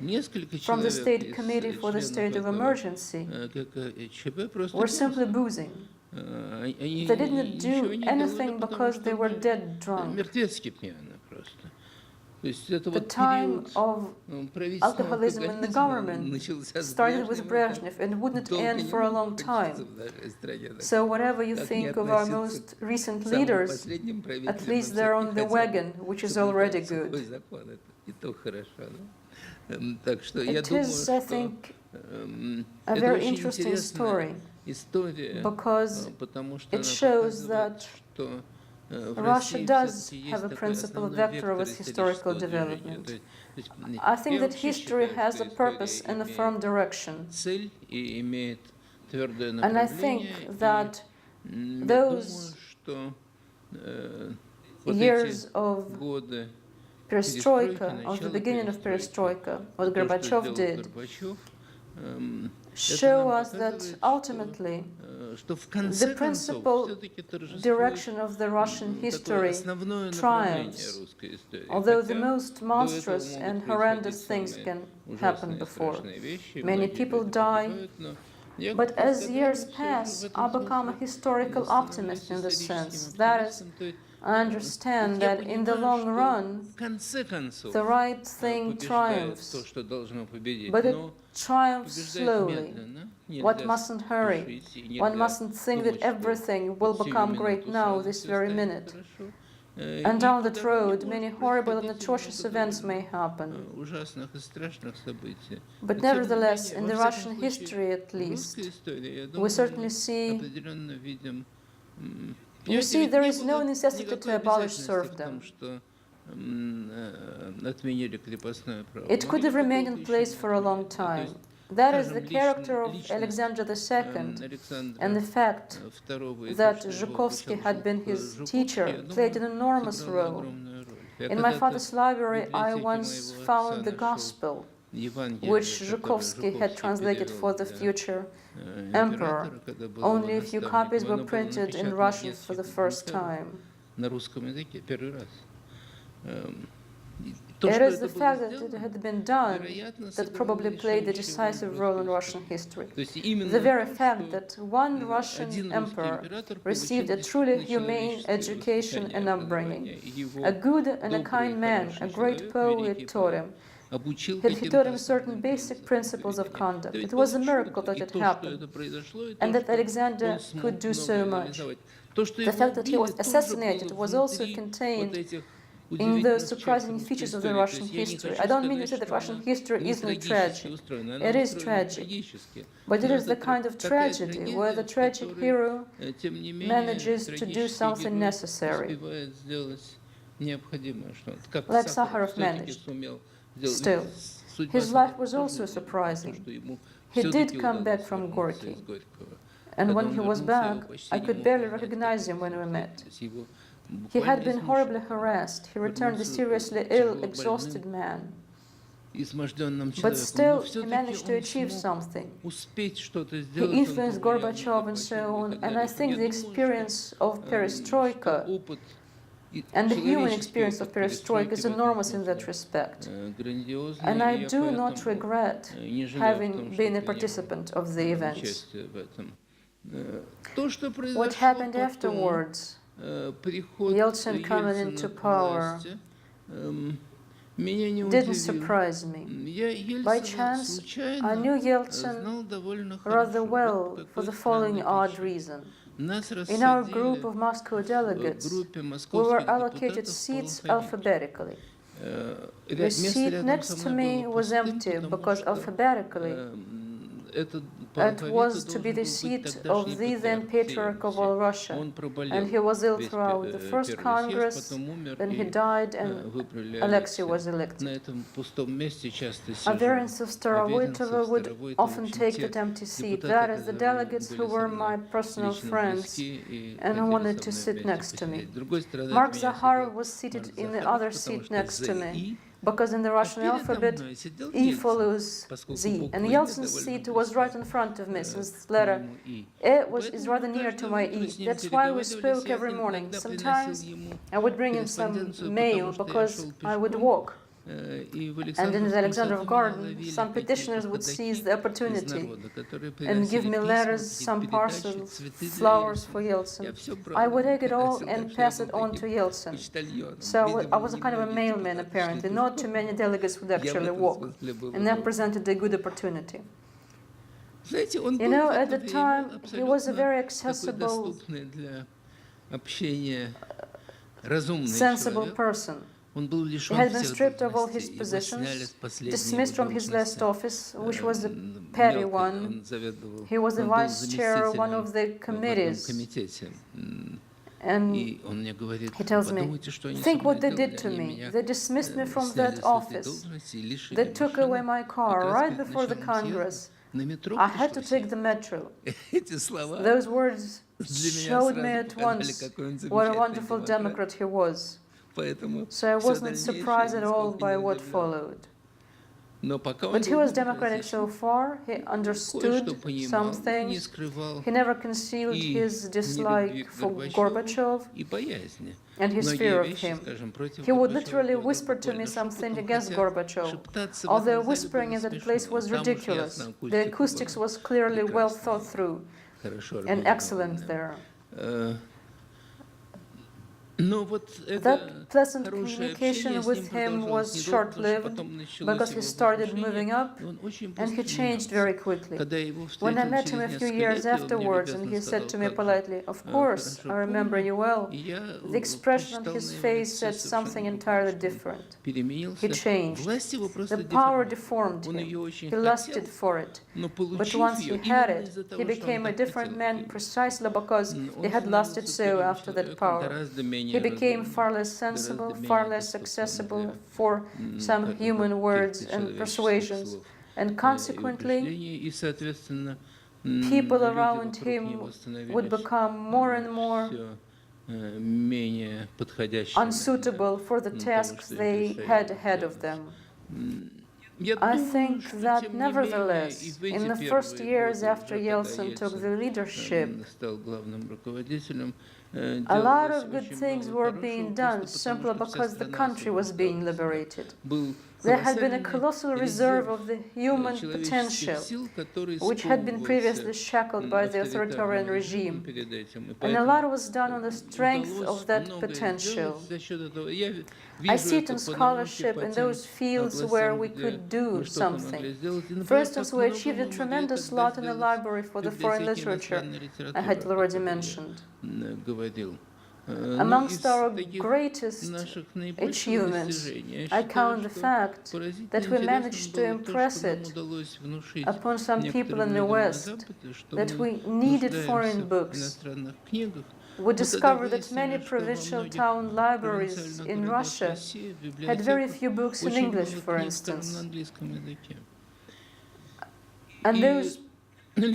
from the State Committee for the State of Emergency were simply boozing. They didn't do anything because they were dead drunk. The time of alcoholism in the government started with Brezhnev and wouldn't end for a long time. So whatever you think of our most recent leaders, at least they're on the wagon, which is already good. It is, I think, a very interesting story, because it shows that Russia does have a principal vector of its historical development. I think that history has a purpose and a firm direction. And I think that those years of perestroika, of the beginning of perestroika, what Gorbachev did, show us that ultimately the principal direction of the Russian history triumphs, although the most monstrous and horrendous things can happen before. Many people die, but as years pass, I become a historical optimist in this sense. That is, I understand that in the long run, the right thing triumphs, but it triumphs slowly. One mustn't hurry. One mustn't think that everything will become great now, this very minute. And down that road, many horrible and atrocious events may happen. But nevertheless, in the Russian history at least, we certainly see. You see, there is no necessity to abolish serfdom. It could have remained in place for a long time. That is the character of Alexander II, and the fact that Zhukovsky had been his teacher played an enormous role. In my father's library, I once found the Gospel, which Zhukovsky had translated for the future emperor. Only a few copies were printed in Russian for the first time. It is the fact that it had been done that probably played a decisive role in Russian history. The very fact that one Russian emperor received a truly humane education and upbringing, a good and a kind man, a great poet taught him, he taught him certain basic principles of conduct. It was a miracle that it happened, and that Alexander could do so much. The fact that he was assassinated was also contained in the surprising features of the Russian history. I don't mean to say that Russian history isn't tragic. It is tragic. But it is the kind of tragedy where the tragic hero manages to do something necessary, like Sakharov managed. Still, his life was also surprising. He did come back from Gorky, and when he was back, I could barely recognize him when we met. He had been horribly harassed. He returned a seriously ill, exhausted man. But still, he managed to achieve something. He influenced Gorbachev and so on, and I think the experience of perestroika and the human experience of perestroika is enormous in that respect. And I do not regret having been a participant of the events. What happened afterwards, Yeltsin coming into power, didn't surprise me. By chance, I knew Yeltsin rather well for the following odd reason. In our group of Moscow delegates, we were allocated seats alphabetically. The seat next to me was empty because alphabetically it was to be the seat of the then Patriarch of all Russia, and he was ill throughout the first Congress, then he died, and Alexei was elected. Adherents of Starovitovo would often take that empty seat, that is, the delegates who were my personal friends and who wanted to sit next to me. Mark Zakharov was seated in the other seat next to me, because in the Russian alphabet, E follows Z, and Yeltsin's seat was right in front of me, since the letter E is rather near to my E. That's why we spoke every morning. Sometimes I would bring him some mail, because I would walk. And in the Alexandrov garden, some petitioners would seize the opportunity and give me letters, some parcels, flowers for Yeltsin. I would take it all and pass it on to Yeltsin. So I was a kind of a mailman, apparently. Not too many delegates would actually walk, and that presented a good opportunity. You know, at the time, he was a very accessible, sensible person. He had been stripped of all his positions, dismissed from his last office, which was a petty one. He was the vice chair of one of the committees. And he tells me, think what they did to me. They dismissed me from that office. They took away my car right before the Congress. I had to take the metro. Those words showed me at once what a wonderful Democrat he was. So I wasn't surprised at all by what followed. But he was democratic so far, he understood some things, he never concealed his dislike for Gorbachev and his fear of him. He would literally whisper to me something against Gorbachev, although whispering in that place was ridiculous. The acoustics was clearly well thought through and excellent there. That pleasant communication with him was short-lived because he started moving up and he changed very quickly. When I met him a few years afterwards and he said to me politely, "Of course, I remember you well," the expression on his face said something entirely different. He changed. The power deformed him. He lusted for it. But once he had it, he became a different man precisely because he had lusted so after that power. He became far less sensible, far less accessible for some human words and persuasions, and consequently, people around him would become more and more unsuitable for the tasks they had ahead of them. I think that, nevertheless, in the first years after Yeltsin took the leadership, a lot of good things were being done simply because the country was being liberated. There had been a colossal reserve of the human potential, which had been previously shackled by the authoritarian regime, and a lot was done on the strength of that potential. I see it in scholarship in those fields where we could do something. For instance, we achieved a tremendous lot in the library for the foreign literature I had already mentioned. Amongst our greatest achievements, I count the fact that we managed to impress it upon some people in the West that we needed foreign books. We discovered that many provincial town libraries in Russia had very few books in English, for instance. And those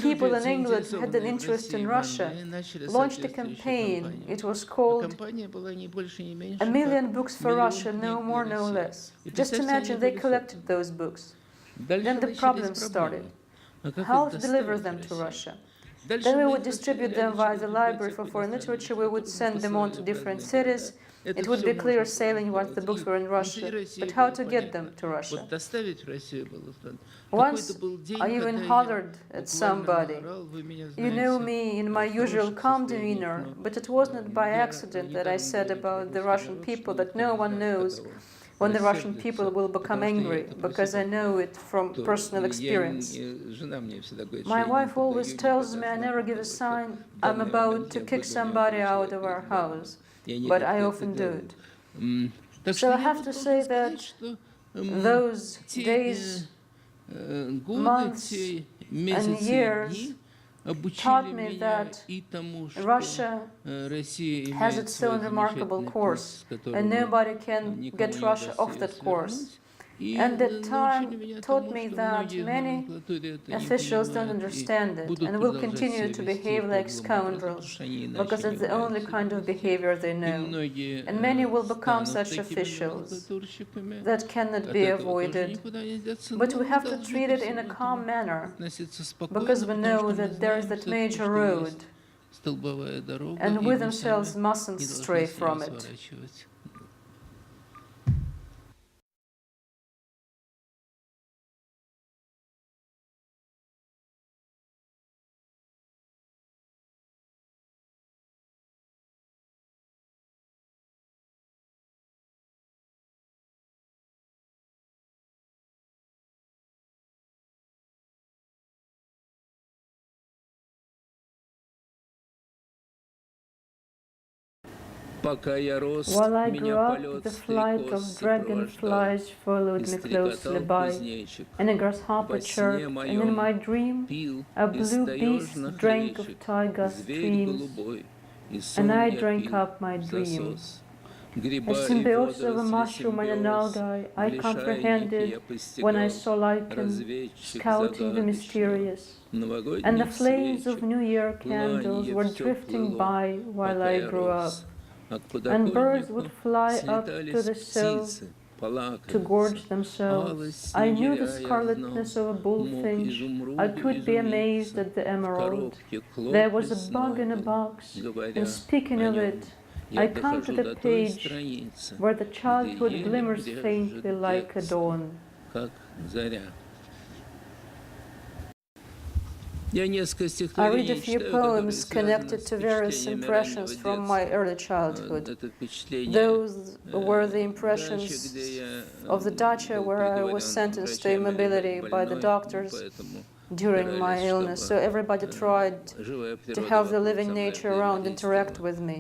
people in England who had an interest in Russia launched a campaign. It was called "A Million Books for Russia, no more, no less." Just imagine they collected those books. Then the problem started. How to deliver them to Russia? Then we would distribute them via the Library for Foreign Literature. We would send them on to different cities. It would be clear sailing once the books were in Russia. But how to get them to Russia? Once I even hollered at somebody. You know me in my usual calm demeanor, but it wasn't by accident that I said about the Russian people that no one knows when the Russian people will become angry, because I know it from personal experience. My wife always tells me I never give a sign I'm about to kick somebody out of our house, but I often do it. So I have to say that those days, months, and years taught me that Russia has its own remarkable course, and nobody can get Russia off that course. And that time taught me that many officials don't understand it and will continue to behave like scoundrels, because it's the only kind of behavior they know. And many will become such officials. That cannot be avoided. But we have to treat it in a calm manner, because we know that there is that major road, and we themselves mustn't stray from it. While I grew up, the flight of dragonflies followed me closely by, and a grasshopper chirped, and in my dream a blue beast drank of taiga streams, and I drank up my dream. A symbiosis of a mushroom and an algae I comprehended when I saw lichen scouting the mysterious, and the flames of New Year candles were drifting by while I grew up. And birds would fly up to the sill to gorge themselves. I knew the scarletness of a bullfinch. I could be amazed at the emerald. There was a bug in a box, and speaking of it, I come to the page where the childhood glimmers faintly like a dawn. I read a few poems connected to various impressions from my early childhood. Those were the impressions of the dacha where I was sentenced to immobility by the doctors during my illness, so everybody tried to have the living nature around interact with me.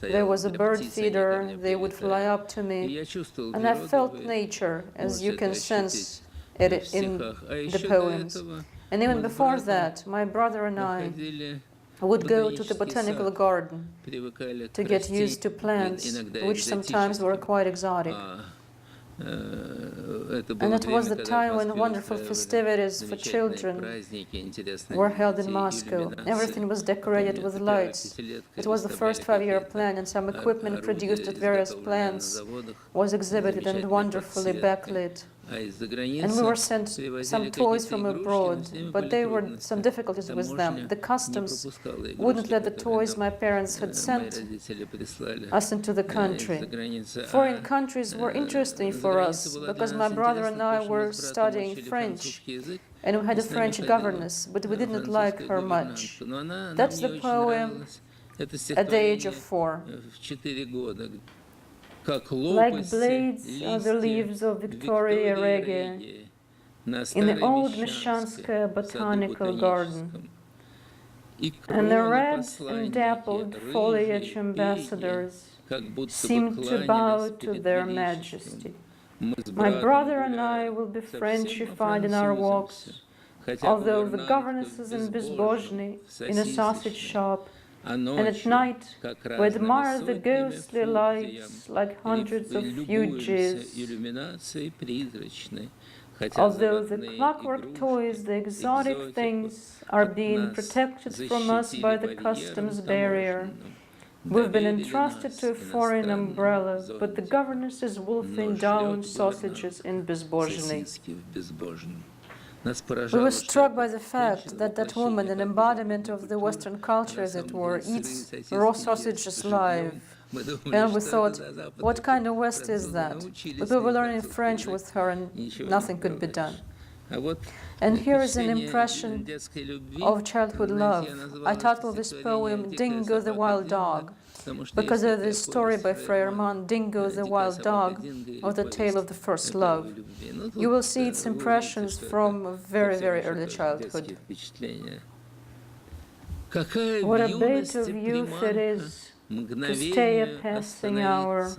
There was a bird feeder, they would fly up to me, and I felt nature, as you can sense it in the poems. And even before that, my brother and I would go to the botanical garden to get used to plants, which sometimes were quite exotic. And it was the time when wonderful festivities for children were held in Moscow. Everything was decorated with lights. It was the first 5-year plan, and some equipment produced at various plants was exhibited and wonderfully backlit. And we were sent some toys from abroad, but there were some difficulties with them. The customs wouldn't let the toys my parents had sent us into the country. Foreign countries were interesting for us, because my brother and I were studying French, and we had a French governess, but we didn't like her much. That's the poem at the age of 4. Like blades are the leaves of Victoria Regia in the old Meshchanskaya botanical garden, and the red and dappled foliage ambassadors seem to bow to their majesty. My brother and I will be Frenchified in our walks, although the governesses in Bezbozhny, in a sausage shop, and at night we admire the ghostly lights like hundreds of fugees. Although the clockwork toys, the exotic things, are being protected from us by the customs barrier, we've been entrusted to a foreign umbrella, but the governess is wolfing down sausages in Bezbozhny. We were struck by the fact that that woman, an embodiment of the Western culture, as it were, eats raw sausages live. And we thought, what kind of West is that? But we were learning French with her and nothing could be done. And here is an impression of childhood love. I titled this poem Dingo the Wild Dog, because of this story by Freyerman, Dingo the Wild Dog, or the tale of the first love. You will see its impressions from a very, very early childhood. What a bait of youth it is to stay a passing hour,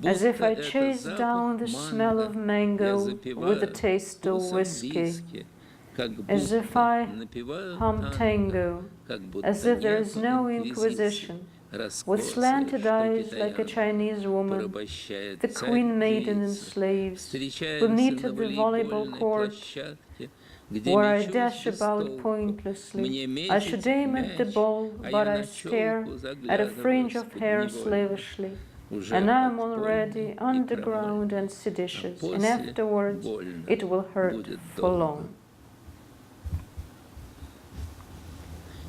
as if I chased down the smell of mango with the taste of whiskey, as if I hum tango, as if there is no inquisition, with slanted eyes like a Chinese woman, the queen maiden and slaves who meet at the volleyball court, where I dash about pointlessly. I should aim at the ball, but I stare at a fringe of hair slavishly, and I am already underground and seditious, and afterwards it will hurt for long.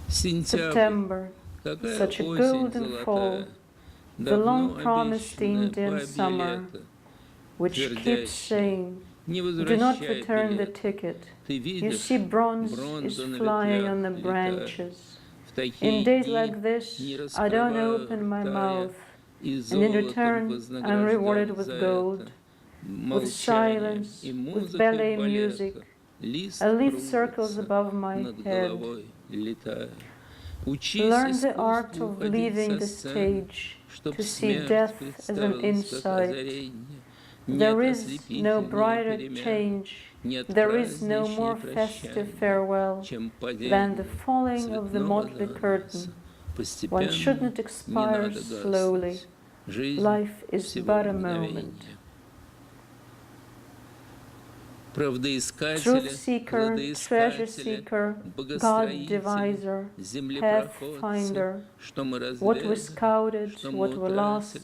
September, such a golden fall, the long-promised Indian summer, which keeps saying, do not return the ticket. You see bronze is flying on the branches. In days like this, I don't open my mouth, and in return I'm rewarded with gold, with silence, with ballet music. A leaf circles above my head. Learn the art of leaving the stage, to see death as an insight. There is no brighter change, there is no more festive farewell than the falling of the motley curtain. One shouldn't expire slowly. Life is but a moment. Truth seeker, treasure seeker, God deviser, pathfinder, what we scouted, what we lost,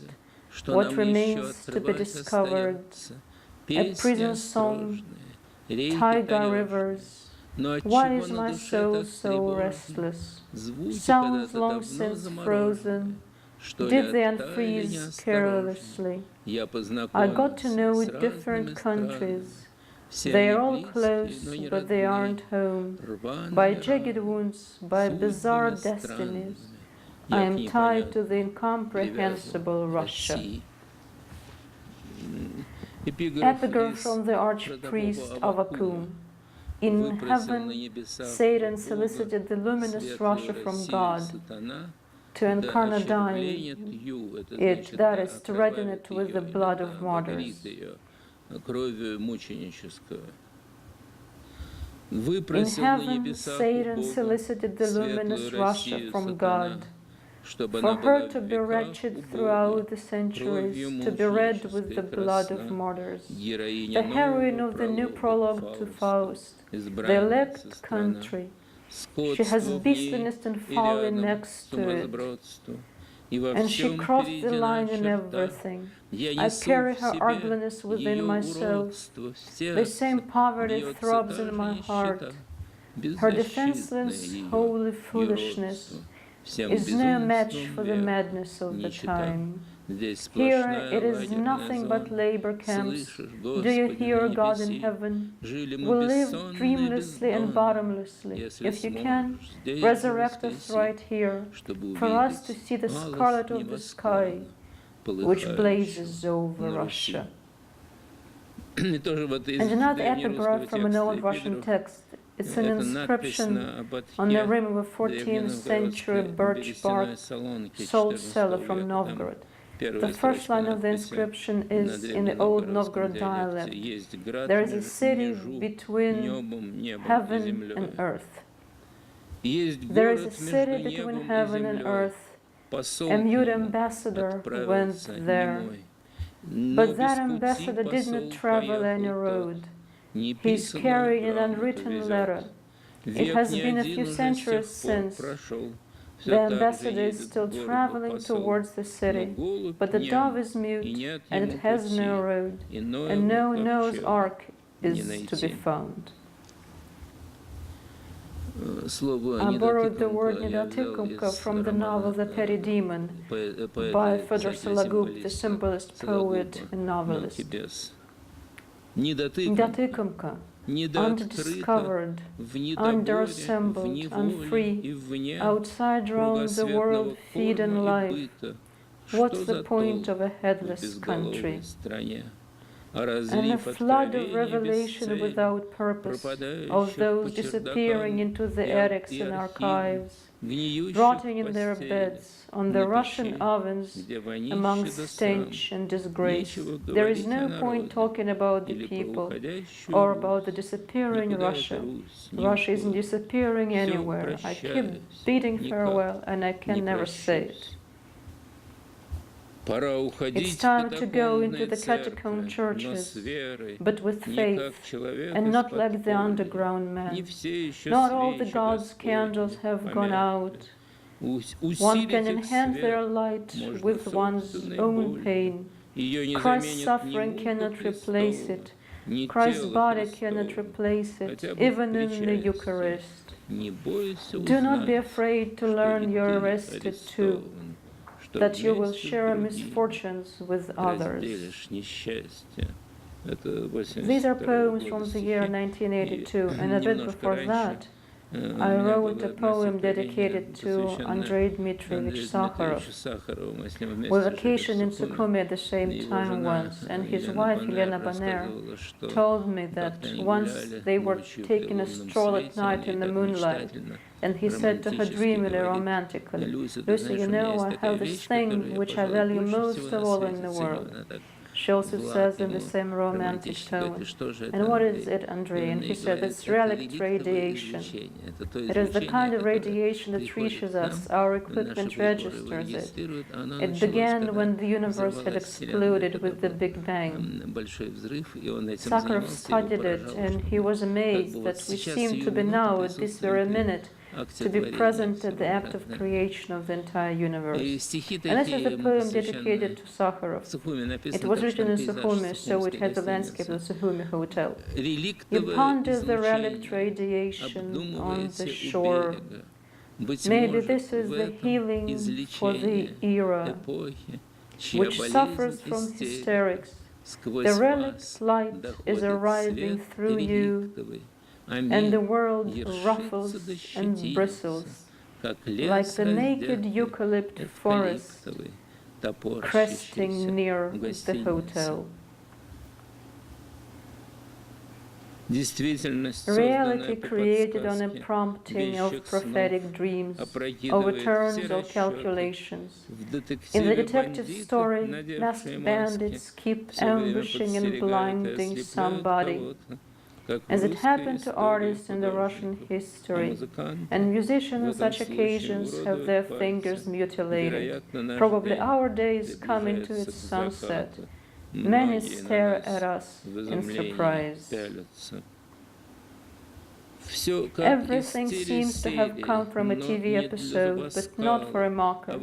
what remains to be discovered, a prison song, tiger rivers, why is my soul so restless? Sounds long since frozen, did they unfreeze carelessly? I got to know different countries. They are all close, but they aren't home. By jagged wounds, by bizarre destinies, I am tied to the incomprehensible Russia. Epigraph from the archpriest of Akum. In heaven, Satan solicited the luminous Russia from God to incarnadine it, that is, to redden it with the blood of martyrs. In heaven, Satan solicited the luminous Russia from God, for her to be wretched throughout the centuries, to be red with the blood of martyrs. The heroine of the new prologue to Faust, the elect country, she has beastliness and folly next to it, and she crossed the line in everything. I carry her ugliness within myself. The same poverty throbs in my heart. Her defenseless, holy foolishness is no match for the madness of the time. Here it is nothing but labor camps. Do you hear, God in heaven? We live dreamlessly and bottomlessly. If you can, resurrect us right here, for us to see the scarlet of the sky, which blazes over Russia. And another epigraph from an old Russian text. It's an inscription on the rim of a 14th century birch bark salt cellar from Novgorod. The first line of the inscription is in the Old Novgorod dialect. There is a city between heaven and earth. There is a city between heaven and earth. A mute ambassador went there. But that ambassador did not travel any road. He is carrying an unwritten letter. It has been a few centuries since. The ambassador is still traveling towards the city, but the dove is mute, and it has no road, and no Noah's Ark is to be found. I borrowed the word Недотыкомка from the novel The Petty Demon by Fyodor Sologub, the symbolist, poet, and novelist. Недотыкомка, undiscovered, underassembled, unfree, outside roams the world, feed and life. What's the point of a headless country? And a flood of revelation without purpose of those disappearing into the attics and archives, rotting in their beds, on the Russian ovens, amongst stench and disgrace. There is no point talking about the people or about the disappearing Russia. Russia isn't disappearing anywhere. I keep bidding farewell, and I can never say it. It's time to go into the catacomb churches, but with faith, and not like the underground man. Not all the God's candles have gone out. One can enhance their light with one's own pain. Christ's suffering cannot replace it. Christ's body cannot replace it, even in the Eucharist. Do not be afraid to learn you're arrested too, that you will share misfortunes with others. These are poems from the year 1982, and a bit before that, I wrote a poem dedicated to Andrei Dmitrievich Sakharov. We vacationed in Sukhumi at the same time once, and his wife, Elena Boner, told me that once they were taking a stroll at night in the moonlight, and he said to her dreamily, romantically, "Lucy, you know, I have this thing which I value most of all in the world." She also says in the same romantic tone, "And what is it, Andrei?" And he said, "It's relic radiation. It is the kind of radiation that reaches us. Our equipment registers it. It began when the universe had exploded with the Big Bang." Sakharov studied it, and he was amazed that we seem to be now, at this very minute, to be present at the act of creation of the entire universe. And this is a poem dedicated to Sakharov. It was written in Sukhumi, so it had the landscape of the Sukhumi Hotel. You ponder the relic radiation on the shore. Maybe this is the healing for the era, which suffers from hysterics. The relic's light is arriving through you, and the world ruffles and bristles like the naked eucalypt forest cresting near the hotel. Reality created on a prompting of prophetic dreams, overturns or calculations. In the detective story, masked bandits keep ambushing and blinding somebody, as it happened to artists in the Russian history, and musicians on such occasions have their fingers mutilated. Probably our day is coming to its sunset. Many stare at us in surprise. Everything seems to have come from a TV episode, but not for a mocker.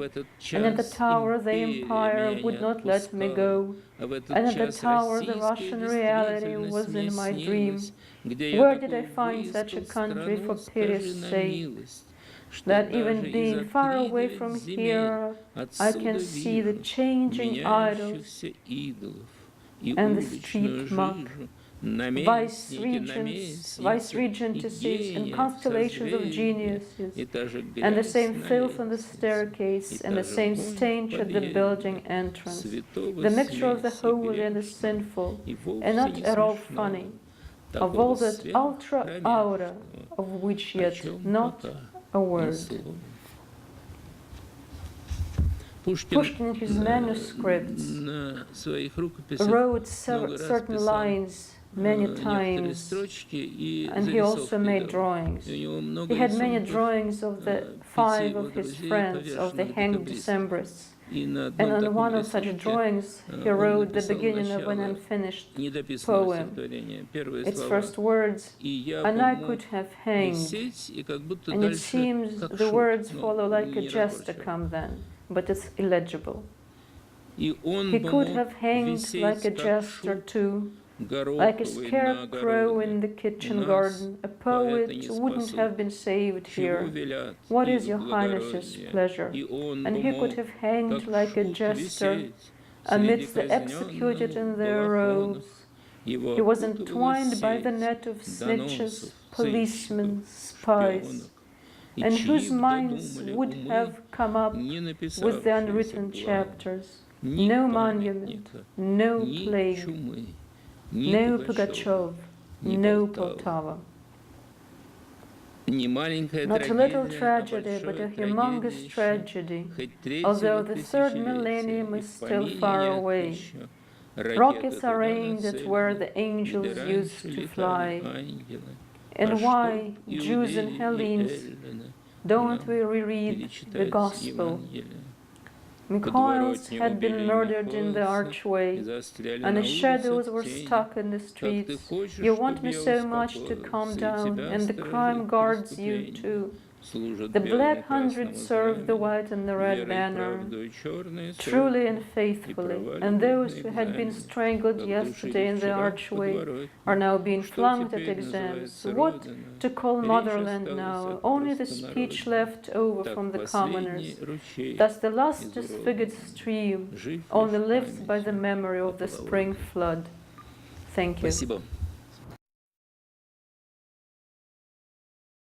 And at the tower the empire would not let me go. And at the tower the Russian reality was in my dream. Where did I find such a country, for pity's sake? That even being far away from here, I can see the changing idols and the street muck, vice-regentesses and constellations of geniuses, and the same filth on the staircase, and the same stench at the building entrance, the mixture of the holy and the sinful, and not at all funny, of all that ultra aura of which yet not a word. Pushkin in his manuscripts wrote certain lines many times, and he also made drawings. He had many drawings of the 5 of his friends, of the hanged Decembrists, And on one of such drawings, he wrote the beginning of an unfinished poem. Its first words, "And I could have hanged." And it seems the words follow like a jester come then, but it's illegible. He could have hanged like a jester too, like a scarecrow in the kitchen garden. A poet wouldn't have been saved here. What is your Highness's pleasure? And he could have hanged like a jester amidst the executed in their robes. He was entwined by the net of snitches, policemen, spies, and whose minds would have come up with the unwritten chapters. No monument, no plague, no Pugachev, no Poltava. Not a little tragedy, but a humongous tragedy, although the third millennium is still far away. Rockets are aimed at where the angels used to fly. And why, Jews and Hellenes, don't we reread the Gospel? Mikhails had been murdered in the archway, and the shadows were stuck in the streets. You want me so much to calm down, and the crime guards you too. The Black Hundred served the white and the red banner, truly and faithfully, and those who had been strangled yesterday in the archway are now being flunked at exams. What to call motherland now? Only the speech left over from the commoners. Thus the last disfigured stream only lives by the memory of the spring flood. Thank you.